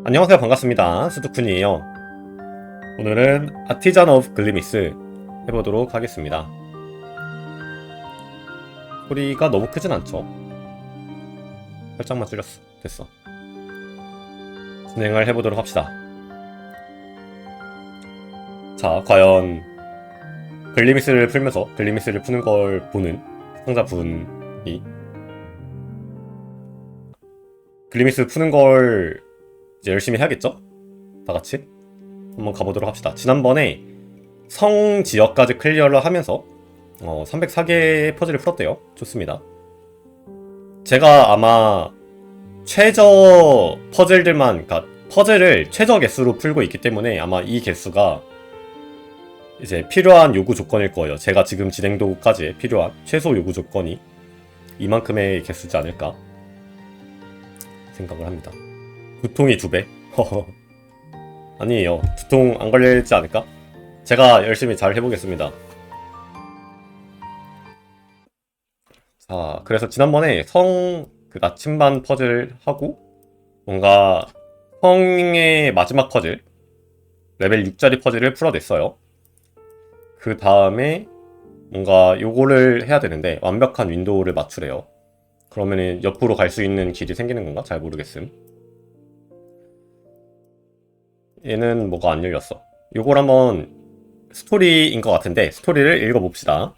안녕하세요. 반갑습니다. 수두쿤이에요. 오늘은 아티잔 오브 글리미스 해보도록 하겠습니다. 소리가 너무 크진 않죠? 살짝만 줄였어. 됐어. 진행을 해보도록 합시다. 자, 과연 글리미스를 풀면서 글리미스를 푸는 걸 보는 시청자분이 글리미스 푸는 걸 이제 열심히 해야겠죠? 다같이 한번 가보도록 합시다. 지난번에 성 지역까지 클리어를 하면서 304개의 퍼즐을 풀었대요. 좋습니다. 제가 아마 최저 퍼즐들만, 그러니까 퍼즐을 최저 개수로 풀고 있기 때문에 아마 이 개수가 이제 필요한 요구 조건일 거예요. 제가 지금 진행도까지 필요한 최소 요구 조건이 이만큼의 개수지 않을까 생각을 합니다. 두통이 2배? 아니에요. 두통 안 걸리지 않을까? 제가 열심히 잘 해보겠습니다. 자, 그래서 지난번에 그 나침반 퍼즐 하고 뭔가 성의 마지막 퍼즐 레벨 6짜리 퍼즐을 풀어냈어요. 그 다음에 뭔가 요거를 해야 되는데 완벽한 윈도우를 맞추래요. 그러면은 옆으로 갈 수 있는 길이 생기는 건가? 잘 모르겠음. 얘는 뭐가 안 열렸어. 요걸 한번 스토리인 것 같은데 스토리를 읽어봅시다.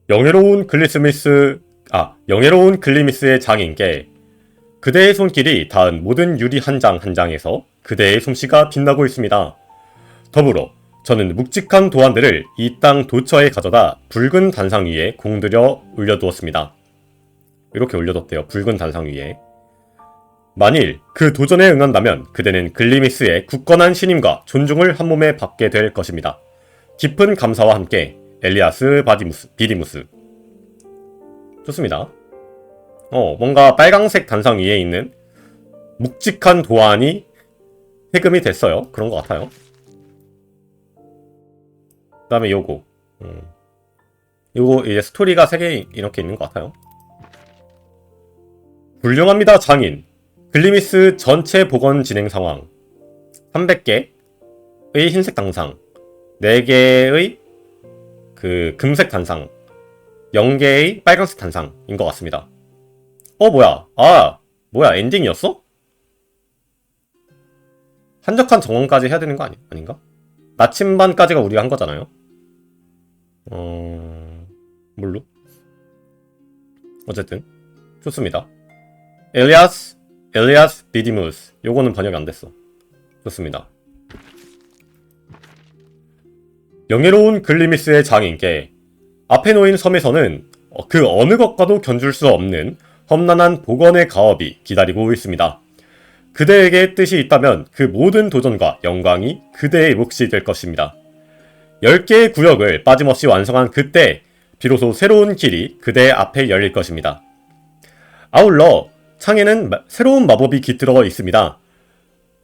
영예로운 글리미스의 장인께 그대의 손길이 닿은 모든 유리 한 장 한 장에서 그대의 솜씨가 빛나고 있습니다. 더불어 저는 묵직한 도안들을 이 땅 도처에 가져다 붉은 단상 위에 공들여 올려두었습니다. 이렇게 올려뒀대요. 붉은 단상 위에. 만일 그 도전에 응한다면 그대는 글리미스의 굳건한 신임과 존중을 한몸에 받게 될 것입니다. 깊은 감사와 함께 엘리아스 비디무스. 좋습니다. 뭔가 빨강색 단상 위에 있는 묵직한 도안이 해금이 됐어요. 그런 것 같아요. 그 다음에 요거 이제 스토리가 3개 이렇게 있는 것 같아요. 훌륭합니다, 장인. 글리미스 전체 복원 진행 상황 300개의 흰색 단상, 4개의 그 금색 단상, 0개의 빨간색 단상인 것 같습니다. 뭐야 엔딩이었어? 한적한 정원까지 해야 되는 거 아닌가? 나침반까지가 우리가 한 거잖아요. 뭘로? 어쨌든 좋습니다. 엘리아스 비디무스. 요거는 번역이 안 됐어. 좋습니다. 영예로운 글리미스의 장인께 앞에 놓인 섬에서는 그 어느 것과도 견줄 수 없는 험난한 복원의 가업이 기다리고 있습니다. 그대에게 뜻이 있다면 그 모든 도전과 영광이 그대의 몫이 될 것입니다. 10개의 구역을 빠짐없이 완성한 그때 비로소 새로운 길이 그대 앞에 열릴 것입니다. 아울러 창에는 새로운 마법이 깃들어 있습니다.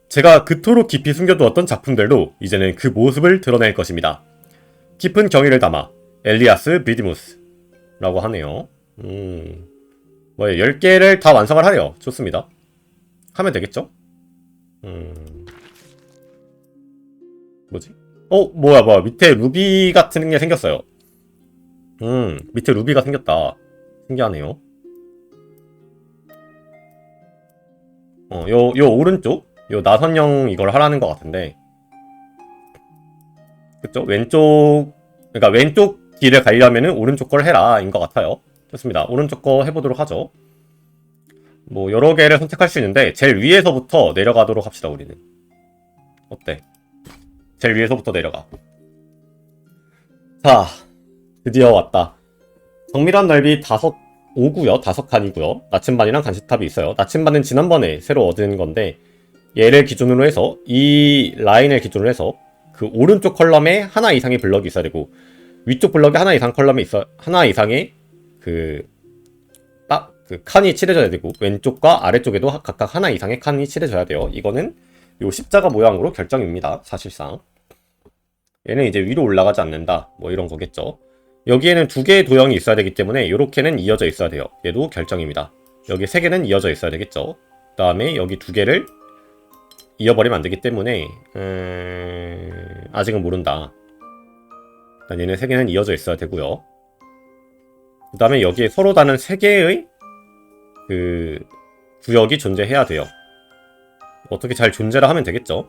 제가 그토록 깊이 숨겨두었던 작품들도 이제는 그 모습을 드러낼 것입니다. 깊은 경의를 담아 엘리아스 비디무스 라고 하네요. 10개를 다 완성을 하래요. 좋습니다. 하면 되겠죠? 뭐지? 뭐야 밑에 루비 같은 게 생겼어요. 밑에 루비가 생겼다. 신기하네요. 요 오른쪽? 요 나선형 이걸 하라는 것 같은데. 그쵸? 그러니까 왼쪽 길을 가려면은 오른쪽 걸 해라. 인 것 같아요. 좋습니다. 오른쪽 거 해보도록 하죠. 뭐, 여러 개를 선택할 수 있는데, 제일 위에서부터 내려가도록 합시다, 우리는. 어때? 제일 위에서부터 내려가. 자, 드디어 왔다. 정밀한 넓이 5구요. 5칸이고요. 나침반이랑 간식탑이 있어요. 나침반은 지난번에 새로 얻은 건데 얘를 기준으로 해서 이 라인을 기준으로 해서 그 오른쪽 컬럼에 하나 이상의 블럭이 있어야 되고 위쪽 블럭에 하나 이상 컬럼에 하나 이상의 그 칸이 칠해져야 되고 왼쪽과 아래쪽에도 각각 하나 이상의 칸이 칠해져야 돼요. 이거는 요 십자가 모양으로 결정입니다. 사실상 얘는 이제 위로 올라가지 않는다 뭐 이런 거겠죠. 여기에는 2개의 도형이 있어야 되기 때문에 이렇게는 이어져 있어야 돼요. 얘도 결정입니다. 여기 3개는 이어져 있어야 되겠죠. 그 다음에 여기 2개를 이어버리면 안 되기 때문에 아직은 모른다. 일단 얘네 3개는 이어져 있어야 되고요. 그 다음에 여기에 서로 다른 3개의 그 구역이 존재해야 돼요. 어떻게 잘 존재를 하면 되겠죠.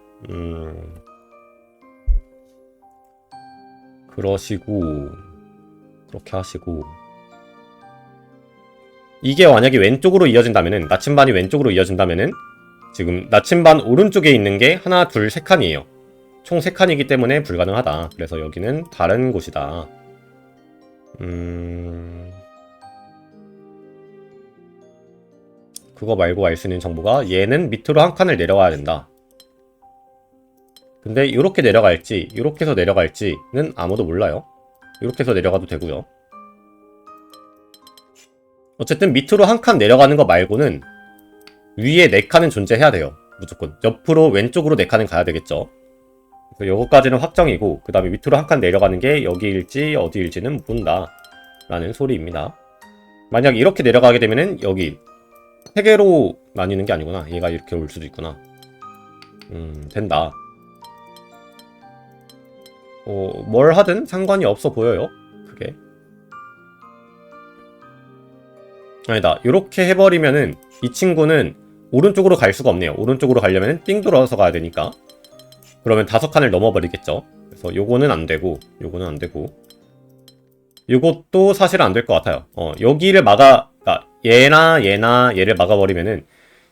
그러시고 그렇게 하시고, 이게 만약에 왼쪽으로 이어진다면은, 나침반이 왼쪽으로 이어진다면은 지금 나침반 오른쪽에 있는 게 하나, 둘, 3칸이에요. 총 3칸이기 때문에 불가능하다. 그래서 여기는 다른 곳이다. 그거 말고 알 수 있는 정보가, 얘는 밑으로 한 칸을 내려가야 된다. 근데 이렇게 내려갈지 이렇게 해서 내려갈지는 아무도 몰라요. 이렇게 해서 내려가도 되고요. 어쨌든 밑으로 한 칸 내려가는 거 말고는 위에 4칸은 존재해야 돼요. 무조건 옆으로 왼쪽으로 4칸은 가야 되겠죠. 그래서 요거까지는 확정이고, 그 다음에 밑으로 한 칸 내려가는 게 여기일지 어디일지는 모른다 라는 소리입니다. 만약 이렇게 내려가게 되면은 여기 3개로 나뉘는 게 아니구나. 얘가 이렇게 올 수도 있구나. 된다. 뭘 하든 상관이 없어 보여요. 그게. 아니다. 이렇게 해버리면은 이 친구는 오른쪽으로 갈 수가 없네요. 오른쪽으로 가려면 띵 돌아서 가야 되니까. 그러면 5칸을 넘어버리겠죠. 그래서 요거는 안 되고, 요거는 안 되고, 요것도 사실 안 될 것 같아요. 여기를 그러니까 얘나 얘를 막아버리면은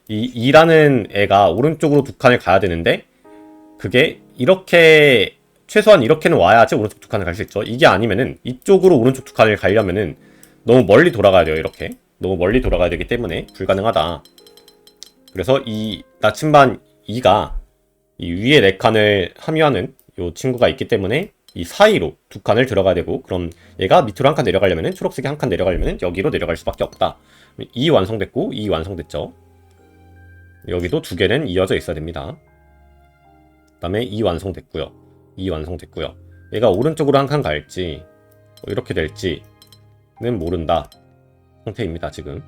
이 2라는 애가 오른쪽으로 2칸을 가야 되는데, 그게 이렇게 최소한 이렇게는 와야지 오른쪽 2칸을 갈 수 있죠. 이게 아니면은 이쪽으로 오른쪽 2칸을 가려면은 너무 멀리 돌아가야 돼요. 이렇게 너무 멀리 돌아가야 되기 때문에 불가능하다. 그래서 이 나침반 2가 이 위에 4칸을 함유하는 이 친구가 있기 때문에 이 사이로 2칸을 들어가야 되고, 그럼 얘가 밑으로 한 칸 내려가려면은, 초록색이 한 칸 내려가려면은 여기로 내려갈 수밖에 없다. 2 완성됐고, 2 완성됐죠. 여기도 2개는 이어져 있어야 됩니다. 그 다음에 2 완성됐고요. 2 완성됐고요. 얘가 오른쪽으로 한 칸 갈지 이렇게 될지는 모른다 상태입니다. 지금.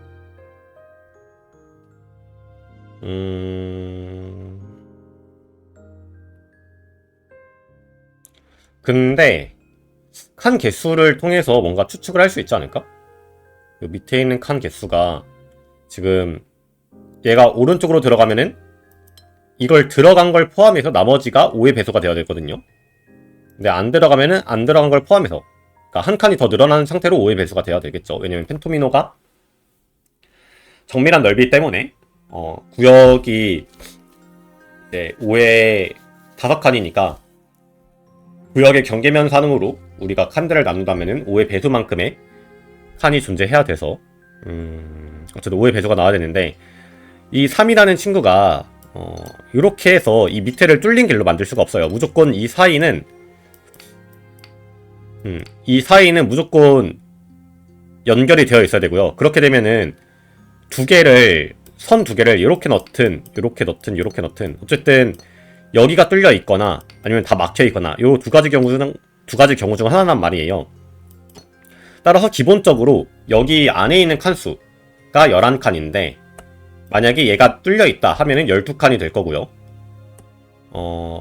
근데 칸 개수를 통해서 뭔가 추측을 할 수 있지 않을까? 요 밑에 있는 칸 개수가 지금 얘가 오른쪽으로 들어가면은 이걸 들어간 걸 포함해서 나머지가 5의 배수가 되어야 되거든요. 근데 안 들어가면은 안 들어간 걸 포함해서, 그러니까 한 칸이 더 늘어나는 상태로 5의 배수가 되어야 되겠죠. 왜냐면 펜토미노가 정밀한 넓이 때문에 구역이 이제 5의 5칸이니까 구역의 경계면 산으로 우리가 칸들을 나눈다면은 5의 배수만큼의 칸이 존재해야 돼서 어쨌든 5의 배수가 나와야 되는데, 이 3이라는 친구가 이렇게 해서 이 밑에를 뚫린 길로 만들 수가 없어요. 무조건 이 사이는 무조건 연결이 되어 있어야 되고요. 그렇게 되면은 선 두 개를 이렇게 넣든 이렇게 넣든 이렇게 넣든, 어쨌든 여기가 뚫려 있거나 아니면 다 막혀 있거나, 요 두 가지 경우 중 하나란 말이에요. 따라서 기본적으로 여기 안에 있는 칸수가 11칸인데, 만약에 얘가 뚫려 있다 하면은 12칸이 될 거고요.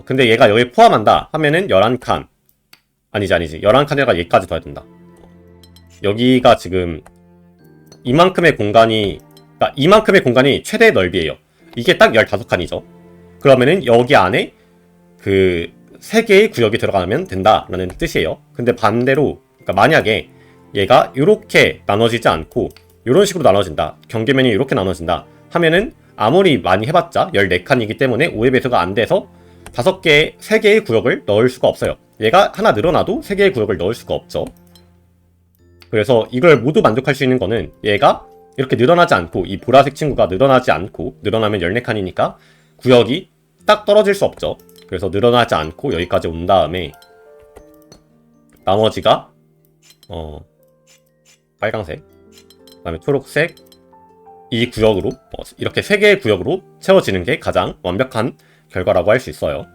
근데 얘가 여기 포함한다 하면은 11칸. 아니지. 11칸에다가 얘까지 더해야 된다. 여기가 지금 이만큼의 공간이, 그러니까 이만큼의 공간이 최대 넓이에요. 이게 딱 15칸이죠. 그러면은 여기 안에 그 3개의 구역이 들어가면 된다라는 뜻이에요. 근데 반대로, 그러니까 만약에 얘가 이렇게 나눠지지 않고 이런 식으로 나눠진다, 경계면이 이렇게 나눠진다 하면은 아무리 많이 해봤자 14칸이기 때문에 5의 배수가 안 돼서 3개의 구역을 넣을 수가 없어요. 얘가 하나 늘어나도 3개의 구역을 넣을 수가 없죠. 그래서 이걸 모두 만족할 수 있는 거는 얘가 이렇게 늘어나지 않고, 이 보라색 친구가 늘어나지 않고, 늘어나면 14칸이니까 구역이 딱 떨어질 수 없죠. 그래서 늘어나지 않고 여기까지 온 다음에 나머지가 빨강색, 그 다음에 초록색, 이 구역으로 이렇게 3개의 구역으로 채워지는 게 가장 완벽한 결과라고 할 수 있어요.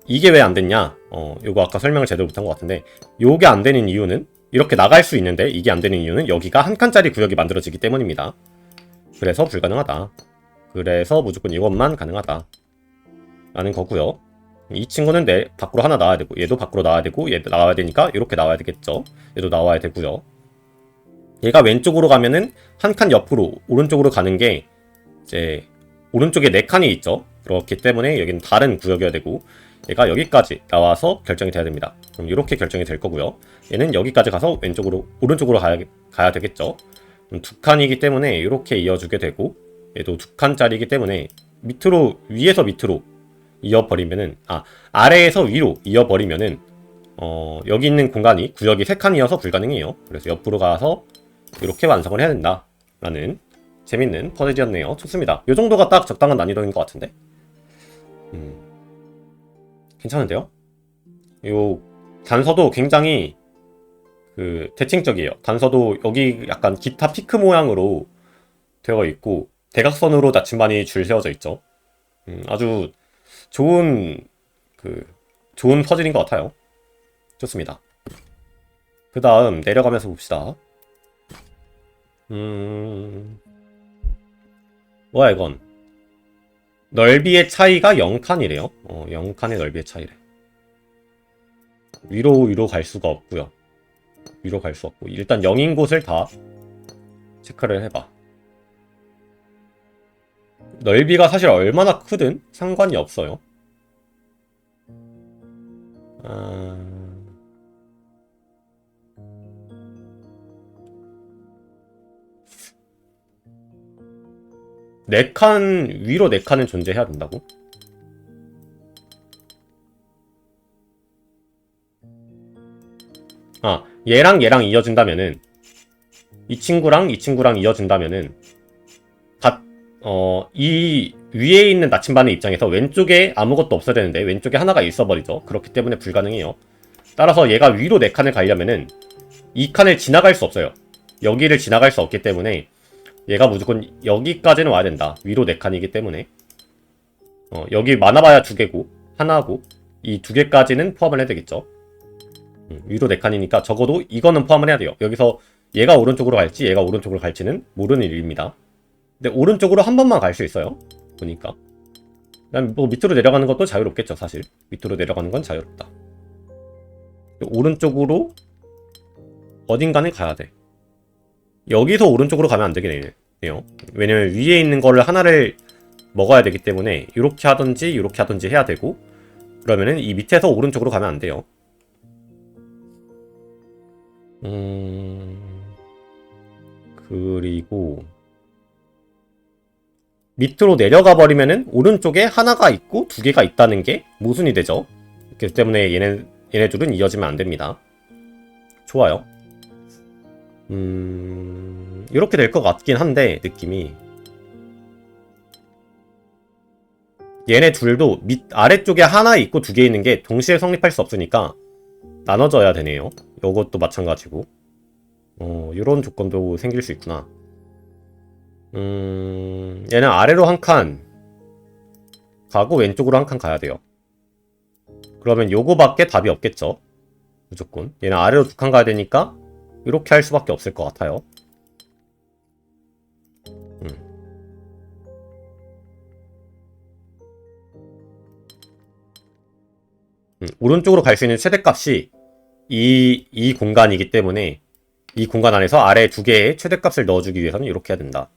이게 왜 안 됐냐? 요거 아까 설명을 제대로 못한 것 같은데, 요게 안 되는 이유는 이렇게 나갈 수 있는데 이게 안 되는 이유는 여기가 한 칸짜리 구역이 만들어지기 때문입니다. 그래서 불가능하다. 그래서 무조건 이것만 가능하다. 라는 거고요. 이 친구는 밖으로 하나 나와야 되고 얘도 밖으로 나와야 되고 얘도 나와야 되니까 이렇게 나와야 되겠죠. 얘도 나와야 되고요. 얘가 왼쪽으로 가면은 한 칸 옆으로 오른쪽으로 가는 게 이제 오른쪽에 4칸이 있죠. 그렇기 때문에 여기는 다른 구역이어야 되고 얘가 여기까지 나와서 결정이 돼야 됩니다. 그럼 이렇게 결정이 될 거고요. 얘는 여기까지 가서 오른쪽으로 가야 되겠죠. 그럼 2칸이기 때문에 이렇게 이어주게 되고 얘도 2칸짜리이기 때문에 위에서 밑으로 이어버리면은 아래에서 위로 이어버리면은 여기 있는 공간이 구역이 3칸이어서 불가능해요. 그래서 옆으로 가서 이렇게 완성을 해야 된다 라는 재밌는 퍼즐이었네요. 좋습니다. 이 정도가 딱 적당한 난이도인 것 같은데 괜찮은데요? 요 단서도 굉장히 대칭적이에요. 단서도 여기 약간 기타 피크 모양으로 되어 있고 대각선으로 나침반이 줄 세워져 있죠. 아주 좋은 퍼즐인 것 같아요. 좋습니다. 그 다음 내려가면서 봅시다. 뭐야 이건? 넓이의 차이가 0칸이래요. 0칸의 넓이의 차이래. 위로 갈 수가 없고요. 위로 갈 수 없고 일단 0인 곳을 다 체크를 해봐. 넓이가 사실 얼마나 크든 상관이 없어요. 위로 4칸은 존재해야 된다고? 얘랑 이어진다면은 이 친구랑 이어진다면은 이 위에 있는 나침반의 입장에서 왼쪽에 아무것도 없어야 되는데 왼쪽에 하나가 있어버리죠. 그렇기 때문에 불가능해요. 따라서 얘가 위로 4칸을 가려면은 2칸을 지나갈 수 없어요. 여기를 지나갈 수 없기 때문에 얘가 무조건 여기까지는 와야 된다. 위로 4칸이기 때문에 여기 많아봐야 2개고 하나고 이 2개까지는 포함을 해야 되겠죠. 위로 4칸이니까 적어도 이거는 포함을 해야 돼요. 여기서 얘가 오른쪽으로 갈지 얘가 오른쪽으로 갈지는 모르는 일입니다. 근데 오른쪽으로 한 번만 갈 수 있어요. 보니까. 그다음 뭐 밑으로 내려가는 것도 자유롭겠죠. 사실 밑으로 내려가는 건 자유롭다. 오른쪽으로 어딘가는 가야 돼. 여기서 오른쪽으로 가면 안 되겠네요. 왜냐면 위에 있는 거를 하나를 먹어야 되기 때문에 이렇게 하든지 해야 되고 그러면은 이 밑에서 오른쪽으로 가면 안 돼요. 그리고 밑으로 내려가 버리면은 오른쪽에 하나가 있고 2개가 있다는 게 모순이 되죠. 그렇기 때문에 얘네 둘은 이어지면 안 됩니다. 좋아요. 이렇게 될 것 같긴 한데 느낌이 얘네 둘도 아래쪽에 하나 있고 2개 있는 게 동시에 성립할 수 없으니까 나눠져야 되네요. 요것도 마찬가지고 요런 조건도 생길 수 있구나. 얘는 아래로 한 칸 가고 왼쪽으로 한 칸 가야 돼요. 그러면 요거밖에 답이 없겠죠. 무조건 얘는 아래로 2칸 가야 되니까 이렇게 할 수밖에 없을 것 같아요. 오른쪽으로 갈 수 있는 최대값이 이 공간이기 때문에 이 공간 안에서 아래 2개의 최대값을 넣어주기 위해서는 이렇게 해야 된다.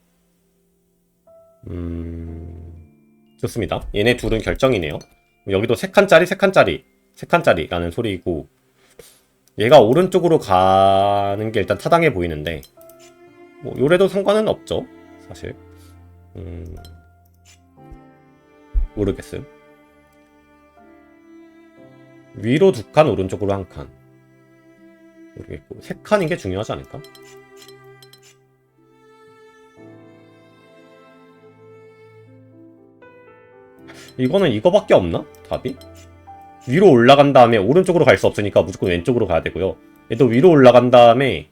좋습니다. 얘네 둘은 결정이네요. 여기도 3칸짜리라는 소리이고 얘가 오른쪽으로 가는 게 일단 타당해 보이는데 뭐 요래도 상관은 없죠. 사실 모르겠음. 위로 2칸 오른쪽으로 1칸 모르겠고 3칸인 게 중요하지 않을까? 이거는 이거밖에 없나? 답이? 위로 올라간 다음에 오른쪽으로 갈 수 없으니까 무조건 왼쪽으로 가야 되고요. 얘도 위로 올라간 다음에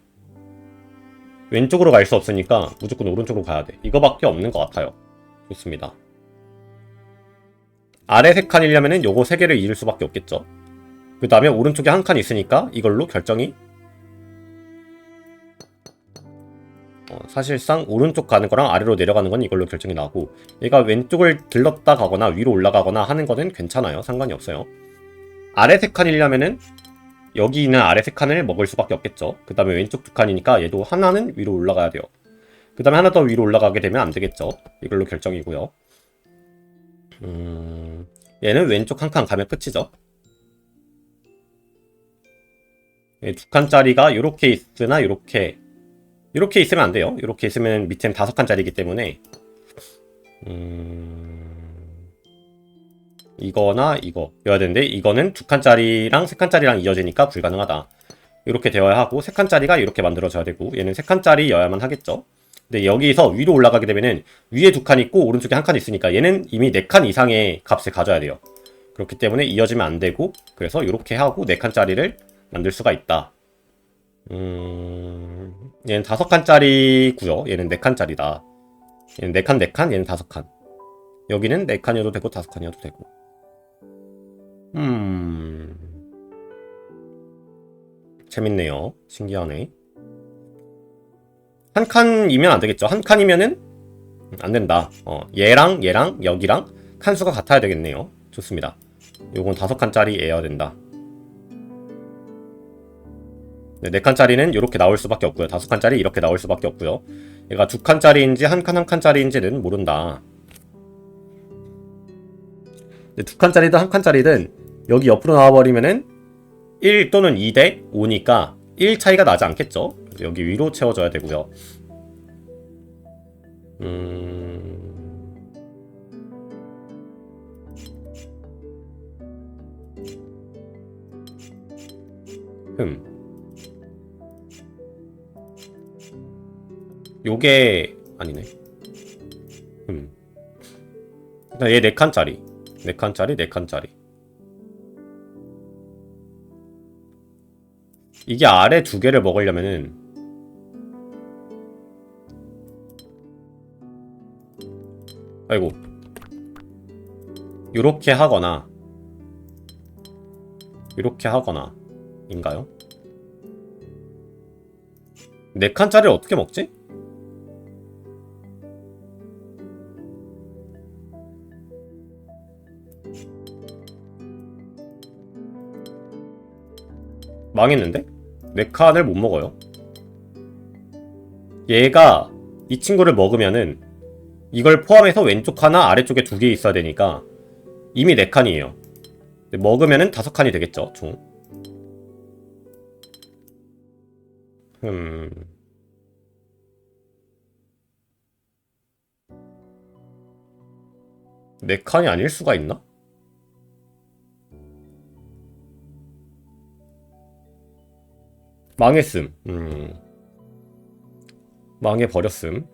왼쪽으로 갈 수 없으니까 무조건 오른쪽으로 가야 돼. 이거밖에 없는 것 같아요. 좋습니다. 아래 3칸이려면은 요거 3개를 잃을 수밖에 없겠죠. 그 다음에 오른쪽에 1칸 있으니까 이걸로 결정이 사실상 오른쪽 가는 거랑 아래로 내려가는 건 이걸로 결정이 나고, 얘가 왼쪽을 들렀다 가거나 위로 올라가거나 하는 거는 괜찮아요. 상관이 없어요. 아래 세 칸이려면은 여기 있는 아래 세 칸을 먹을 수밖에 없겠죠. 그 다음에 왼쪽 두 칸이니까 얘도 하나는 위로 올라가야 돼요. 그 다음에 하나 더 위로 올라가게 되면 안 되겠죠. 이걸로 결정이고요. 얘는 왼쪽 한 칸 가면 끝이죠. 두 칸짜리가 요렇게 있으나 요렇게 있으면 안 돼요. 요렇게 있으면 밑엔 5칸짜리이기 때문에 이거나 이거여야 되는데, 이거는 2칸짜리랑 3칸짜리랑 이어지니까 불가능하다. 이렇게 되어야 하고, 3칸짜리가 이렇게 만들어져야 되고, 얘는 3칸짜리여야만 하겠죠. 근데 여기서 위로 올라가게 되면은 위에 2칸 있고 오른쪽에 1칸 있으니까 얘는 이미 4칸 이상의 값을 가져야 돼요. 그렇기 때문에 이어지면 안 되고, 그래서 이렇게 하고 4칸짜리를 만들 수가 있다. 얘는 5칸짜리고요. 얘는 4칸짜리다. 얘는 4칸, 4칸, 얘는 5칸. 여기는 4칸이어도 되고 5칸이어도 되고. 재밌네요. 신기하네. 한 칸이면 안 되겠죠. 한 칸이면은 안 된다. 얘랑 여기랑 칸수가 같아야 되겠네요. 좋습니다. 요건 5칸짜리여야 된다. 네, 4칸짜리는 이렇게 나올 수밖에 없고요. 5칸짜리 이렇게 나올 수밖에 없고요. 얘가 2칸짜리인지 한 칸짜리인지는 모른다. 근데 2칸짜리든 한 칸짜리든 여기 옆으로 나와버리면은 1 또는 2 대 5니까 1 차이가 나지 않겠죠? 그래서 여기 위로 채워줘야 되고요. 요게 아니네. 얘 4칸짜리 4칸짜리 이게 아래 2개를 먹으려면은 아이고, 요렇게 하거나 인가요? 4칸짜리를 어떻게 먹지? 망했는데? 4칸을 못 먹어요. 얘가 이 친구를 먹으면은 이걸 포함해서 왼쪽 하나 아래쪽에 2개 있어야 되니까 이미 4칸이에요. 먹으면은 5칸이 되겠죠, 총. 4칸이 아닐 수가 있나? 망했음. 망해버렸음.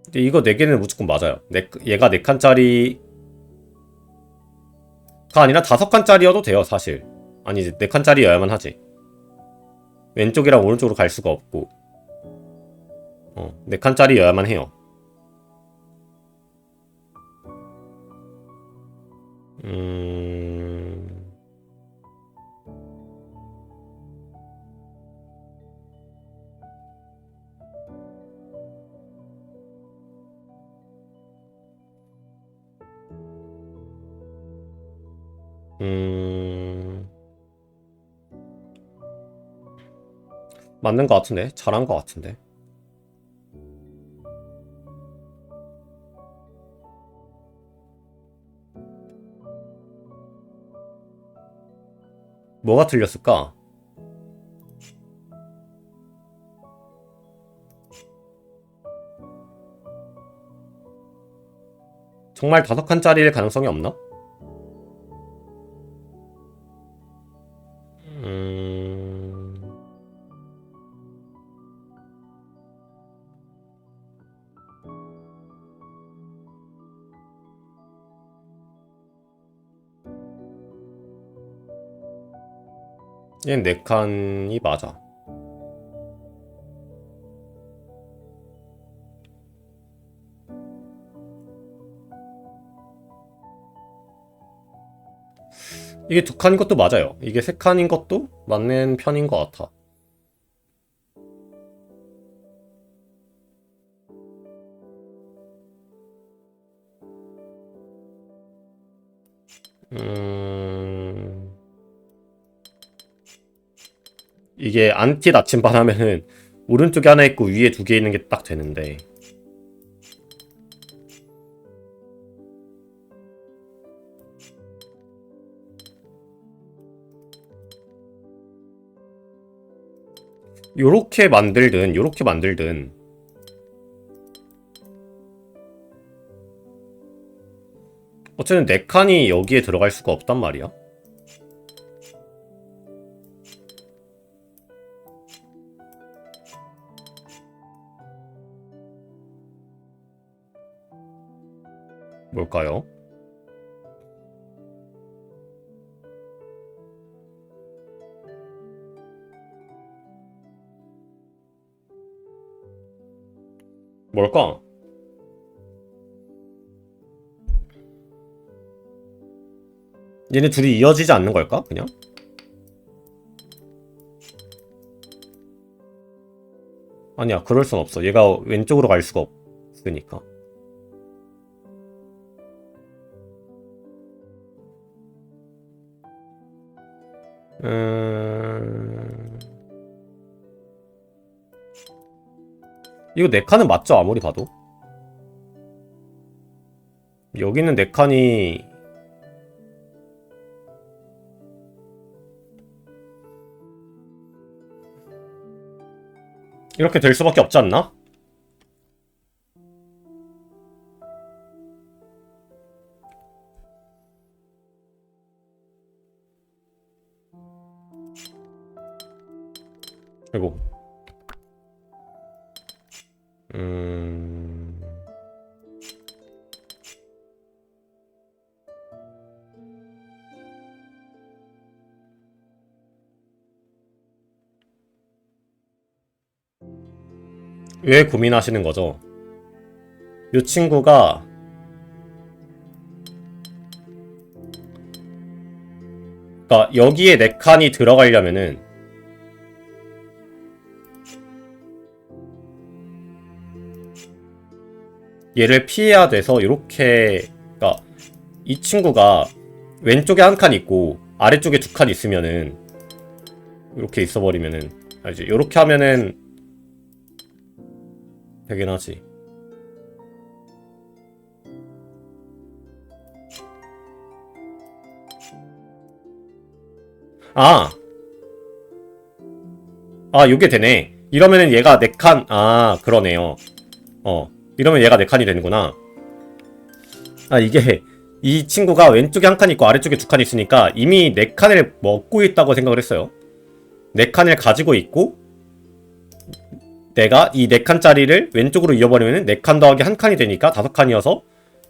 근데 이거 4개는 무조건 맞아요. 얘가 4칸짜리가 아니라 5칸짜리여도 돼요, 사실. 아니, 4칸짜리여야만 하지. 왼쪽이랑 오른쪽으로 갈 수가 없고. 4칸짜리여야만 해요. 맞는 것 같은데? 잘한 것 같은데? 뭐가 틀렸을까? 정말 5칸짜리일 가능성이 없나? 얘는 4칸이 맞아. 이게 두 칸인 것도 맞아요. 이게 세 칸인 것도 맞는 편인 것 같아. 이게 안티 나침반 하면은 오른쪽에 하나 있고 위에 두 개 있는 게 딱 되는데. 요렇게 만들든 요렇게 만들든 어쨌든 네 칸이 여기에 들어갈 수가 없단 말이야. 뭘까요? 뭘까? 얘네 둘이 이어지지 않는 걸까? 그냥? 아니야, 그럴 순 없어. 얘가 왼쪽으로 갈 수가 없으니까. 이거 네 칸은 맞죠? 아무리 봐도. 여기는 네 칸이 이렇게 될 수밖에 없지 않나? 아이고. 왜 고민하시는 거죠? 이 친구가 그러니까 여기에 네 칸이 들어가려면은 얘를 피해야 돼서 이렇게 그러니까 이 친구가 왼쪽에 한 칸 있고 아래쪽에 두 칸 있으면은 이렇게 있어버리면은 알지? 이렇게 하면은 되긴 하지. 아! 아, 요게 되네. 이러면은 얘가 네 칸, 그러네요. 이러면 얘가 네 칸이 되는구나. 아, 이게, 이 친구가 왼쪽에 한 칸 있고 아래쪽에 두 칸 있으니까 이미 네 칸을 먹고 있다고 생각을 했어요. 네 칸을 가지고 있고, 내가 이 네 칸짜리를 왼쪽으로 이어버리면은 네 칸 더하기 한 칸이 되니까 다섯 칸이어서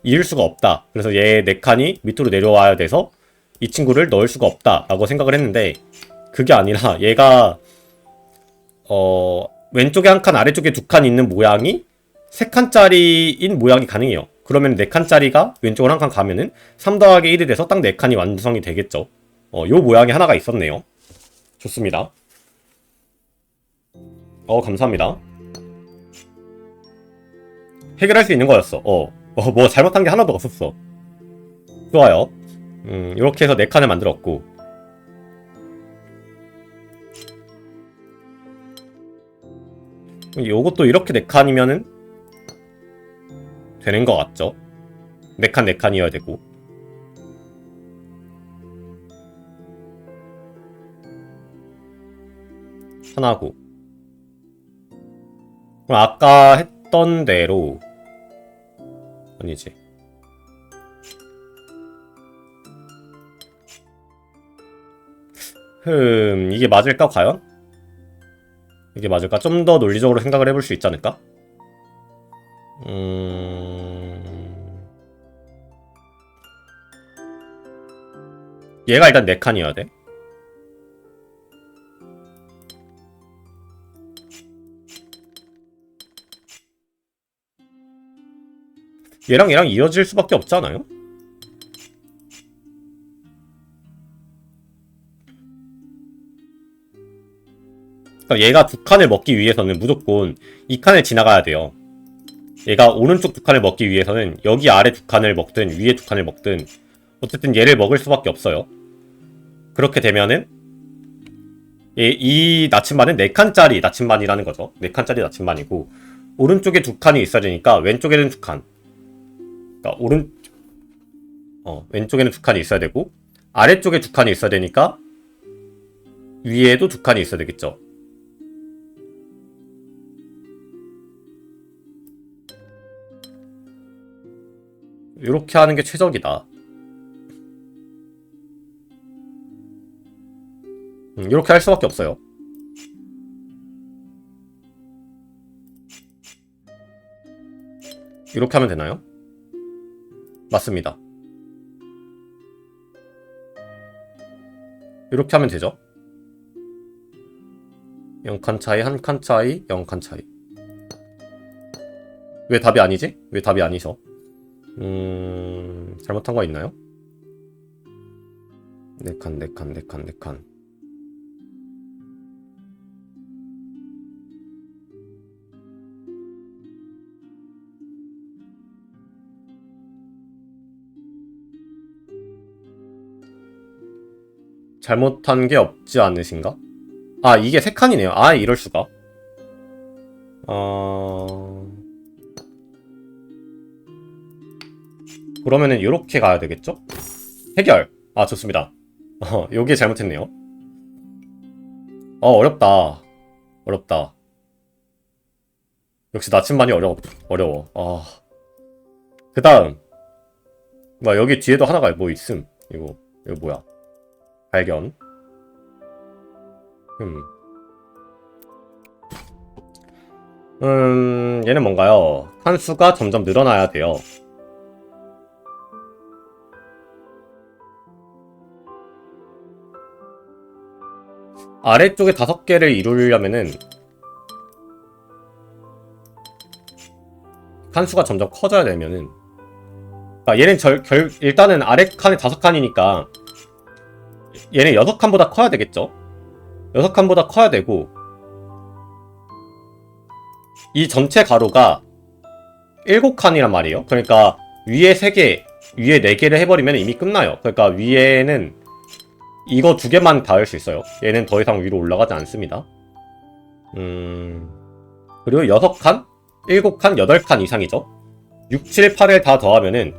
이을 수가 없다. 그래서 얘 네 칸이 밑으로 내려와야 돼서 이 친구를 넣을 수가 없다. 라고 생각을 했는데, 그게 아니라 얘가, 왼쪽에 한 칸, 아래쪽에 두 칸 있는 모양이 세 칸짜리인 모양이 가능해요. 그러면 네 칸짜리가 왼쪽으로 한 칸 가면은 3 더하기 1이 돼서 딱 네 칸이 완성이 되겠죠. 요 모양이 하나가 있었네요. 좋습니다. 감사합니다. 해결할 수 있는 거였어. 뭐 잘못한 게 하나도 없었어. 좋아요. 이렇게 해서 네 칸을 만들었고. 요것도 이렇게 네 칸이면은 되는 것 같죠? 네 칸, 네 칸이어야 되고. 하나고. 그럼 아까 했던 대로 아니지. 이게 맞을까 과연? 이게 맞을까? 좀 더 논리적으로 생각을 해볼 수 있지 않을까? 얘가 일단 4칸이어야 돼. 얘랑 이어질 수밖에 없지 않아요? 그러니까 얘가 두 칸을 먹기 위해서는 무조건 이 칸을 지나가야 돼요. 얘가 오른쪽 두 칸을 먹기 위해서는 여기 아래 두 칸을 먹든 위에 두 칸을 먹든 어쨌든 얘를 먹을 수밖에 없어요. 그렇게 되면은 이 나침반은 4칸짜리 나침반이라는 거죠. 4칸짜리 나침반이고 오른쪽에 두 칸이 있어야 되니까 왼쪽에는 두 칸. 그러니까 왼쪽에는 두 칸이 있어야 되고 아래쪽에 두 칸이 있어야 되니까 위에도 두 칸이 있어야 되겠죠. 이렇게 하는 게 최적이다. 이렇게 할 수밖에 없어요. 이렇게 하면 되나요? 맞습니다. 이렇게 하면 되죠. 0칸 차이, 1칸 차이, 0칸 차이. 왜 답이 아니지? 왜 답이 아니죠? 잘못한 거 있나요? 4칸, 4칸, 4칸, 4칸. 잘못한 게 없지 않으신가? 아, 이게 3칸이네요. 아, 이럴수가. 그러면은 이렇게 가야 되겠죠? 해결. 아, 좋습니다. 요게 잘못했네요. 어렵다. 어렵다. 역시 나침반이 어려워. 그 다음. 여기 뒤에도 하나가 뭐 있음. 이거 뭐야. 발견. 얘는 뭔가요? 칸수가 점점 늘어나야 돼요. 아래쪽에 5개를 이루려면은 칸수가 점점 커져야 되면은 얘는 일단은 아래 칸이 5칸이니까 얘는 6칸보다 커야 되겠죠? 6칸보다 커야 되고 이 전체 가로가 7칸이란 말이에요. 그러니까 위에 3개, 위에 4개를 해버리면 이미 끝나요. 그러니까 위에는 이거 2개만 닿을 수 있어요. 얘는 더 이상 위로 올라가지 않습니다. 그리고 6칸, 7칸, 8칸 이상이죠. 6, 7, 8을 다 더하면은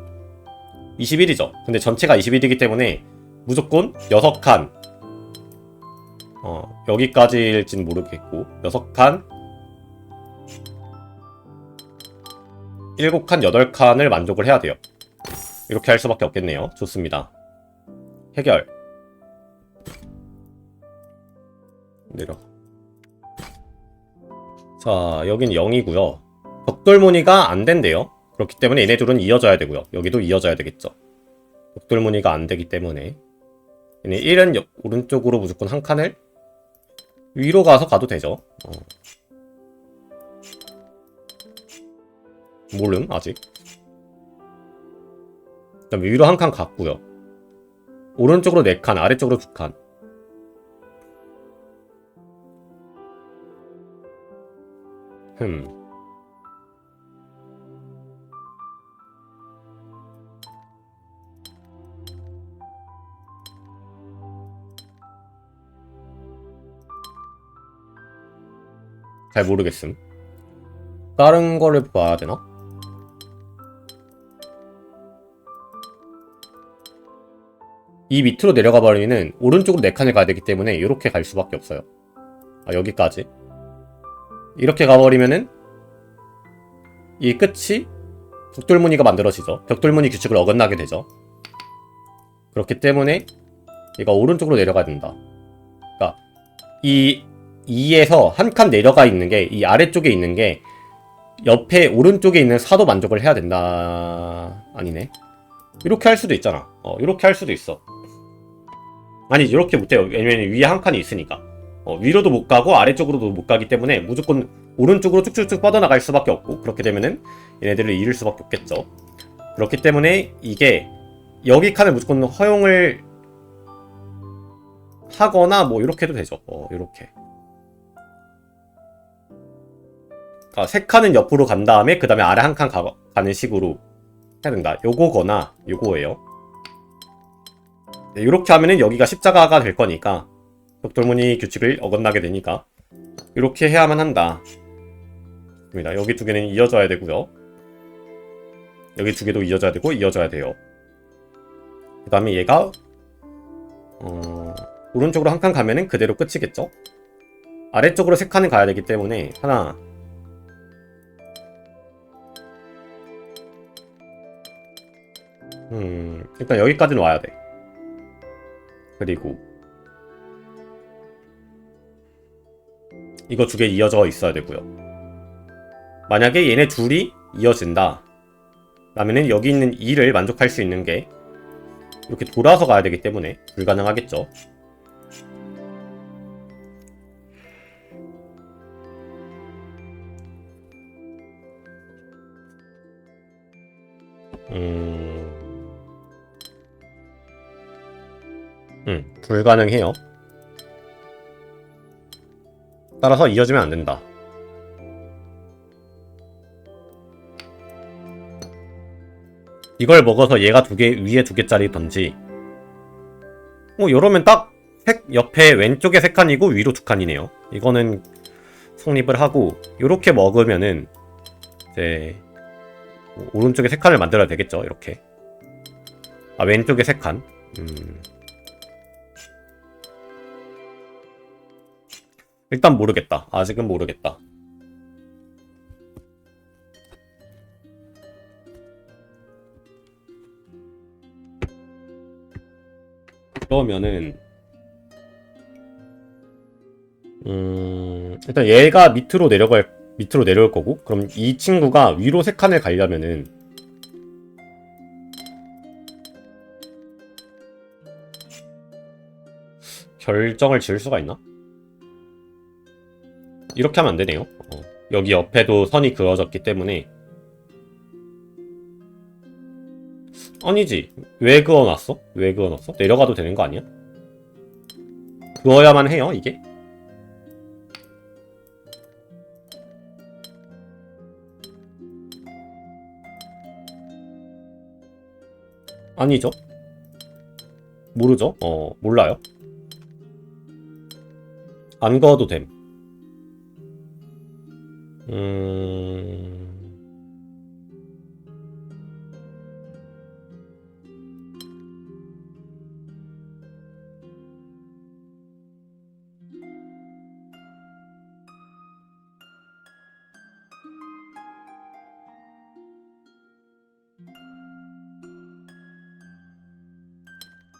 21이죠. 근데 전체가 21이기 때문에 무조건 6칸, 여기까지일진 모르겠고 6칸, 7칸, 8칸을 만족을 해야 돼요. 이렇게 할 수밖에 없겠네요. 좋습니다. 해결. 내려. 자, 여긴 0이고요. 벽돌무늬가 안 된대요. 그렇기 때문에 얘네 둘은 이어져야 되고요. 여기도 이어져야 되겠죠. 벽돌무늬가 안 되기 때문에 얘네 1은 오른쪽으로 무조건 한 칸을 위로 가도 되죠. 모름 아직. 그다음에 위로 한 칸 갔고요. 오른쪽으로 4칸, 아래쪽으로 2칸. 잘 모르겠음. 다른 거를 봐야 되나? 이 밑으로 내려가 버리면 오른쪽으로 4칸을 가야 되기 때문에 이렇게 갈 수밖에 없어요. 여기까지. 이렇게 가버리면은 이 끝이 벽돌무늬가 만들어지죠. 벽돌무늬 규칙을 어긋나게 되죠. 그렇기 때문에 얘가 오른쪽으로 내려가야 된다. 그러니까 이 2에서 한 칸 내려가 있는 게 이 아래쪽에 있는 게 옆에 오른쪽에 있는 4도 만족을 해야 된다. 아니네. 이렇게 할 수도 있잖아. 이렇게 할 수도 있어. 아니, 이렇게 못해요. 왜냐면 위에 한 칸이 있으니까. 위로도 못 가고 아래쪽으로도 못 가기 때문에 무조건 오른쪽으로 쭉쭉쭉 뻗어나갈 수밖에 없고, 그렇게 되면은 얘네들을 잃을 수밖에 없겠죠. 그렇기 때문에 이게 여기 칸을 무조건 허용을 하거나 뭐 이렇게 해도 되죠. 이렇게. 세 칸은 옆으로 간 다음에 그 다음에 아래 한 칸 가는 식으로 해야 된다. 요거거나 요거예요. 네, 이렇게 하면은 여기가 십자가가 될 거니까 벽돌무늬 규칙을 어긋나게 되니까 이렇게 해야만 한다. 여기 두 개는 이어져야 되고요. 여기 두 개도 이어져야 되고 이어져야 돼요. 그 다음에 얘가 오른쪽으로 한 칸 가면은 그대로 끝이겠죠? 아래쪽으로 세 칸을 가야 되기 때문에 하나 일단 여기까지는 와야 돼. 그리고 이거 두 개 이어져 있어야 되고요. 만약에 얘네 둘이 이어진다 라면은 여기 있는 2를 만족할 수 있는 게 이렇게 돌아서 가야 되기 때문에 불가능하겠죠. 불가능해요. 따라서 이어지면 안 된다. 이걸 먹어서 얘가 두 개, 위에 두 개짜리던지. 요러면 딱 옆에 왼쪽에 세 칸이고 위로 두 칸이네요. 이거는 성립을 하고, 요렇게 먹으면은 이제 오른쪽에 세 칸을 만들어야 되겠죠. 이렇게. 왼쪽에 세 칸. 일단 모르겠다. 아직은 모르겠다. 그러면은 일단 얘가 밑으로 내려올 거고, 그럼 이 친구가 위로 세 칸을 가려면은 결정을 지을 수가 있나? 이렇게 하면 안 되네요. 여기 옆에도 선이 그어졌기 때문에. 아니지. 왜 그어놨어? 왜 그어놨어? 내려가도 되는 거 아니야? 그어야만 해요, 이게? 아니죠. 모르죠. 몰라요. 안 그어도 됨.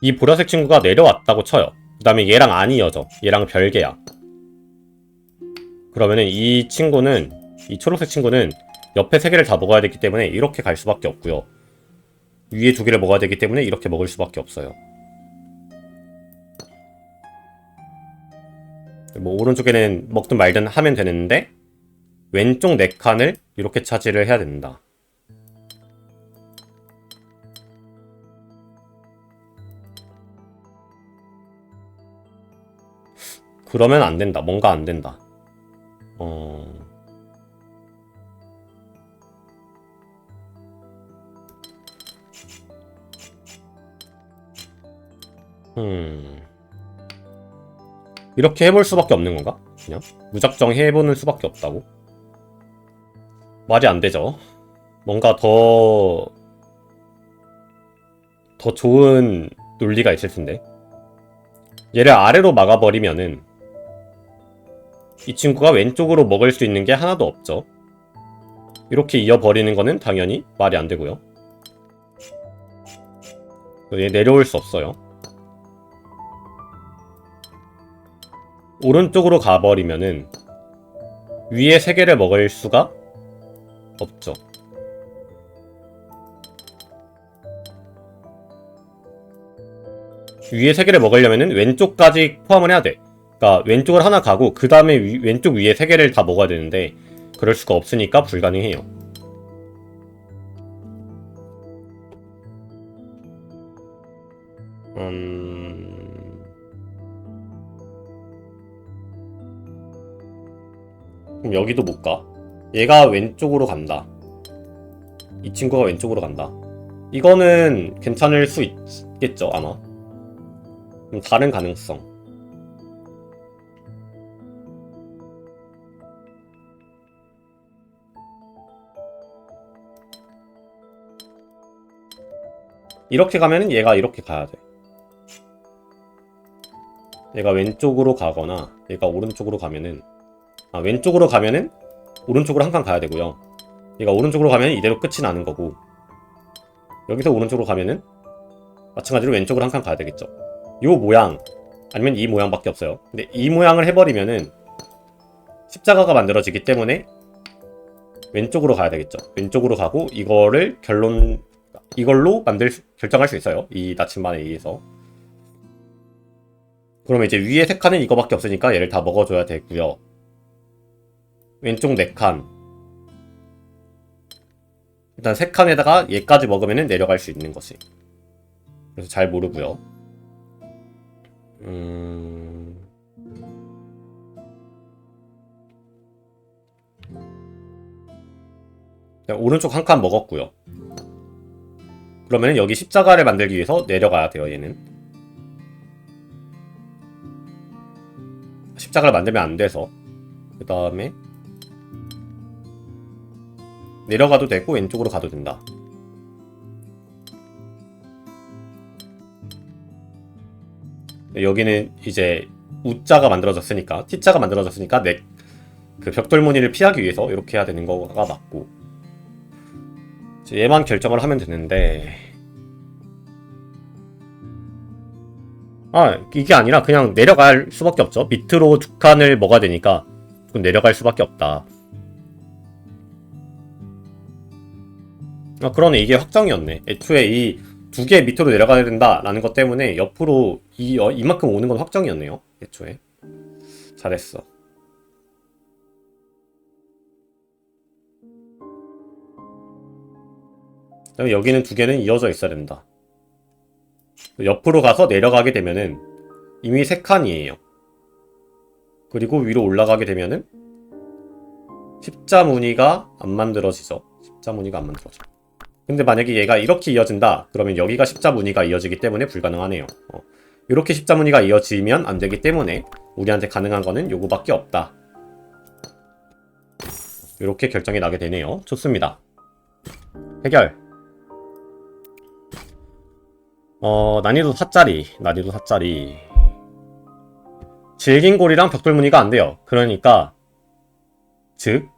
이 보라색 친구가 내려왔다고 쳐요. 그 다음에 얘랑 안 이어져. 얘랑 별개야. 그러면은 이 친구는, 이 초록색 친구는 옆에 세 개를 다 먹어야 되기 때문에 이렇게 갈 수밖에 없고요. 위에 두 개를 먹어야 되기 때문에 이렇게 먹을 수밖에 없어요. 오른쪽에는 먹든 말든 하면 되는데 왼쪽 네 칸을 이렇게 차지를 해야 된다. 그러면 안 된다. 뭔가 안 된다. 이렇게 해볼 수밖에 없는 건가? 그냥 무작정 해보는 수밖에 없다고? 말이 안 되죠. 뭔가 더 좋은 논리가 있을 텐데. 얘를 아래로 막아버리면은 이 친구가 왼쪽으로 먹을 수 있는 게 하나도 없죠. 이렇게 이어버리는 거는 당연히 말이 안 되고요. 얘 내려올 수 없어요. 오른쪽으로 가버리면은 위에 세 개를 먹을 수가 없죠. 위에 세 개를 먹으려면은 왼쪽까지 포함을 해야 돼. 그러니까 왼쪽을 하나 가고 그 다음에 왼쪽 위에 세 개를 다 먹어야 되는데 그럴 수가 없으니까 불가능해요. 그럼 여기도 못 가. 얘가 왼쪽으로 간다. 이 친구가 왼쪽으로 간다. 이거는 괜찮을 수 있겠죠, 아마. 다른 가능성. 이렇게 가면은 얘가 이렇게 가야 돼. 얘가 왼쪽으로 가거나 얘가 오른쪽으로 가면은 왼쪽으로 가면은 오른쪽으로 한 칸 가야 되고요. 얘가 오른쪽으로 가면 이대로 끝이 나는 거고, 여기서 오른쪽으로 가면은 마찬가지로 왼쪽으로 한 칸 가야 되겠죠. 요 모양 아니면 이 모양밖에 없어요. 근데 이 모양을 해버리면은 십자가가 만들어지기 때문에 왼쪽으로 가야 되겠죠. 왼쪽으로 가고 이걸로 결정할 수 있어요. 이 나침반에 의해서. 그러면 이제 위에 3칸은 이거밖에 없으니까 얘를 다 먹어줘야 되고요. 왼쪽 4칸. 일단 3칸에다가 얘까지 먹으면 내려갈 수 있는 것이. 그래서 잘 모르고요. 오른쪽 1칸 먹었고요. 그러면 여기 십자가를 만들기 위해서 내려가야 돼요, 얘는. 십자가를 만들면 안 돼서. 그 다음에 내려가도 되고 왼쪽으로 가도 된다. 여기는 이제 U자가 만들어졌으니까, T자가 만들어졌으니까 그 벽돌무늬를 피하기 위해서 이렇게 해야 되는 거가 맞고, 얘만 결정을 하면 되는데, 이게 아니라 그냥 내려갈 수밖에 없죠. 밑으로 2칸을 먹어야 되니까 내려갈 수밖에 없다. 그러네. 이게 확정이었네. 애초에 이 2개 밑으로 내려가야 된다라는 것 때문에 옆으로 이만큼 오는 건 확정이었네요. 애초에. 잘했어. 그다음에 여기는 2개는 이어져 있어야 된다. 옆으로 가서 내려가게 되면은 이미 3칸이에요. 그리고 위로 올라가게 되면은 십자 무늬가 안 만들어지죠. 십자 무늬가 안 만들어져. 근데 만약에 얘가 이렇게 이어진다, 그러면 여기가 십자 무늬가 이어지기 때문에 불가능하네요. 이렇게 십자 무늬가 이어지면 안 되기 때문에 우리한테 가능한 거는 요거밖에 없다. 이렇게 결정이 나게 되네요. 좋습니다. 해결. 난이도 4짜리. 질긴골이랑 벽돌무늬가 안 돼요. 그러니까, 즉,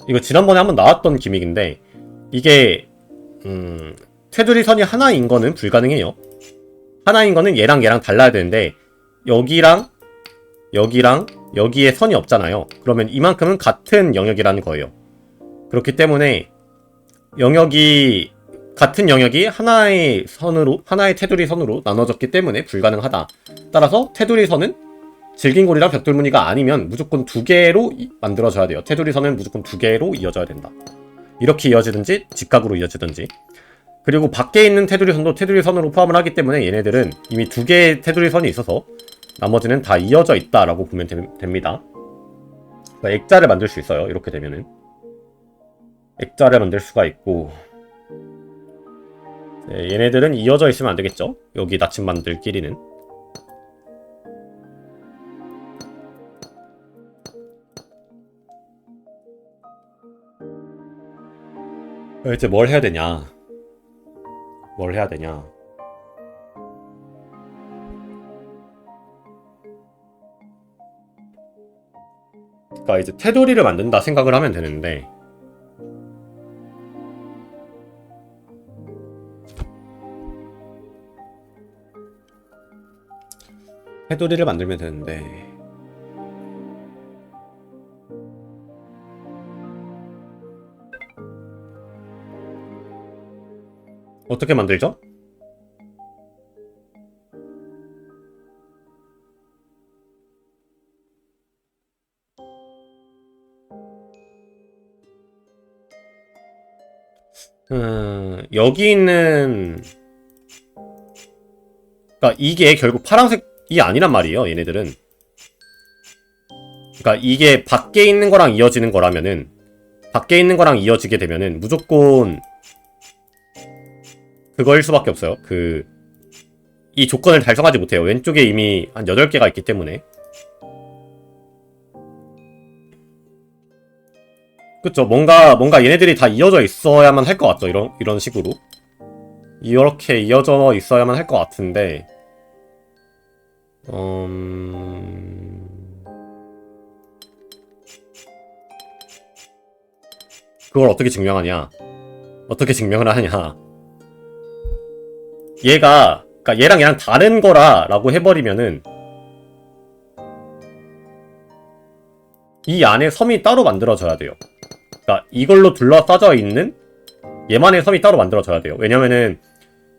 이거 지난번에 한번 나왔던 기믹인데, 이게, 테두리 선이 하나인 거는 불가능해요. 하나인 거는 얘랑 달라야 되는데, 여기랑, 여기에 선이 없잖아요. 그러면 이만큼은 같은 영역이라는 거예요. 그렇기 때문에, 같은 영역이 하나의 테두리 선으로 나눠졌기 때문에 불가능하다. 따라서 테두리 선은 질긴골이랑 벽돌무늬가 아니면 무조건 2개로 만들어져야 돼요. 테두리 선은 무조건 2개로 이어져야 된다. 이렇게 이어지든지 직각으로 이어지든지. 그리고 밖에 있는 테두리 선도 테두리 선으로 포함을 하기 때문에 얘네들은 이미 2개의 테두리 선이 있어서 나머지는 다 이어져 있다라고 보면 됩니다. 그러니까 액자를 만들 수 있어요. 이렇게 되면은 액자를 만들 수가 있고, 네, 얘네들은 이어져 있으면 안 되겠죠? 여기 나침반들끼리는. 이제 뭘 해야 되냐? 그러니까 이제 테두리를 만든다 생각을 하면 되는데, 테두리를 만들면 되는데, 어떻게 만들죠? 여기 있는, 그러니까 이게 결국 파란색이 아니란 말이에요. 얘네들은 그러니까 이게 밖에 있는 거랑 이어지는 거라면은, 밖에 있는 거랑 이어지게 되면은 무조건 그거일 수밖에 없어요. 이 조건을 달성하지 못해요. 왼쪽에 이미 한 8개가 있기 때문에. 그쵸. 뭔가 얘네들이 다 이어져 있어야만 할 것 같죠. 이런 식으로. 이렇게 이어져 있어야만 할 것 같은데, 그걸 어떻게 증명하냐. 어떻게 증명을 하냐. 그러니까 얘랑 다른 거라라고 해버리면은, 이 안에 섬이 따로 만들어져야 돼요. 그러니까 이걸로 둘러싸져 있는 얘만의 섬이 따로 만들어져야 돼요. 왜냐면은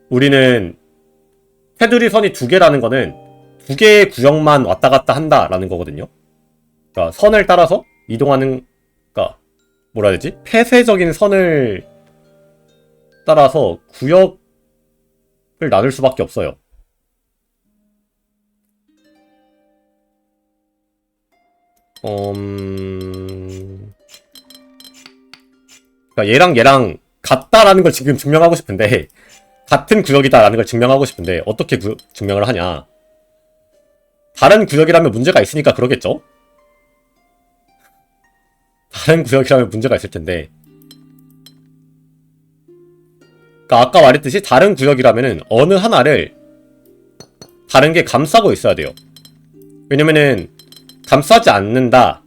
우리는 테두리 선이 2개라는 거는 2개의 구역만 왔다 갔다 한다라는 거거든요. 그러니까 선을 따라서 이동하는, 그러니까 뭐라 해야 되지? 폐쇄적인 선을 따라서 구역을 나눌 수밖에 없어요. 그러니까 얘랑 같다라는 걸 지금 증명하고 싶은데, 같은 구역이다라는 걸 증명하고 싶은데 어떻게 증명을 하냐. 다른 구역이라면 문제가 있으니까 그러겠죠? 다른 구역이라면 문제가 있을 텐데. 그러니까 아까 말했듯이 다른 구역이라면은 어느 하나를 다른 게 감싸고 있어야 돼요. 왜냐면은 감싸지 않는다.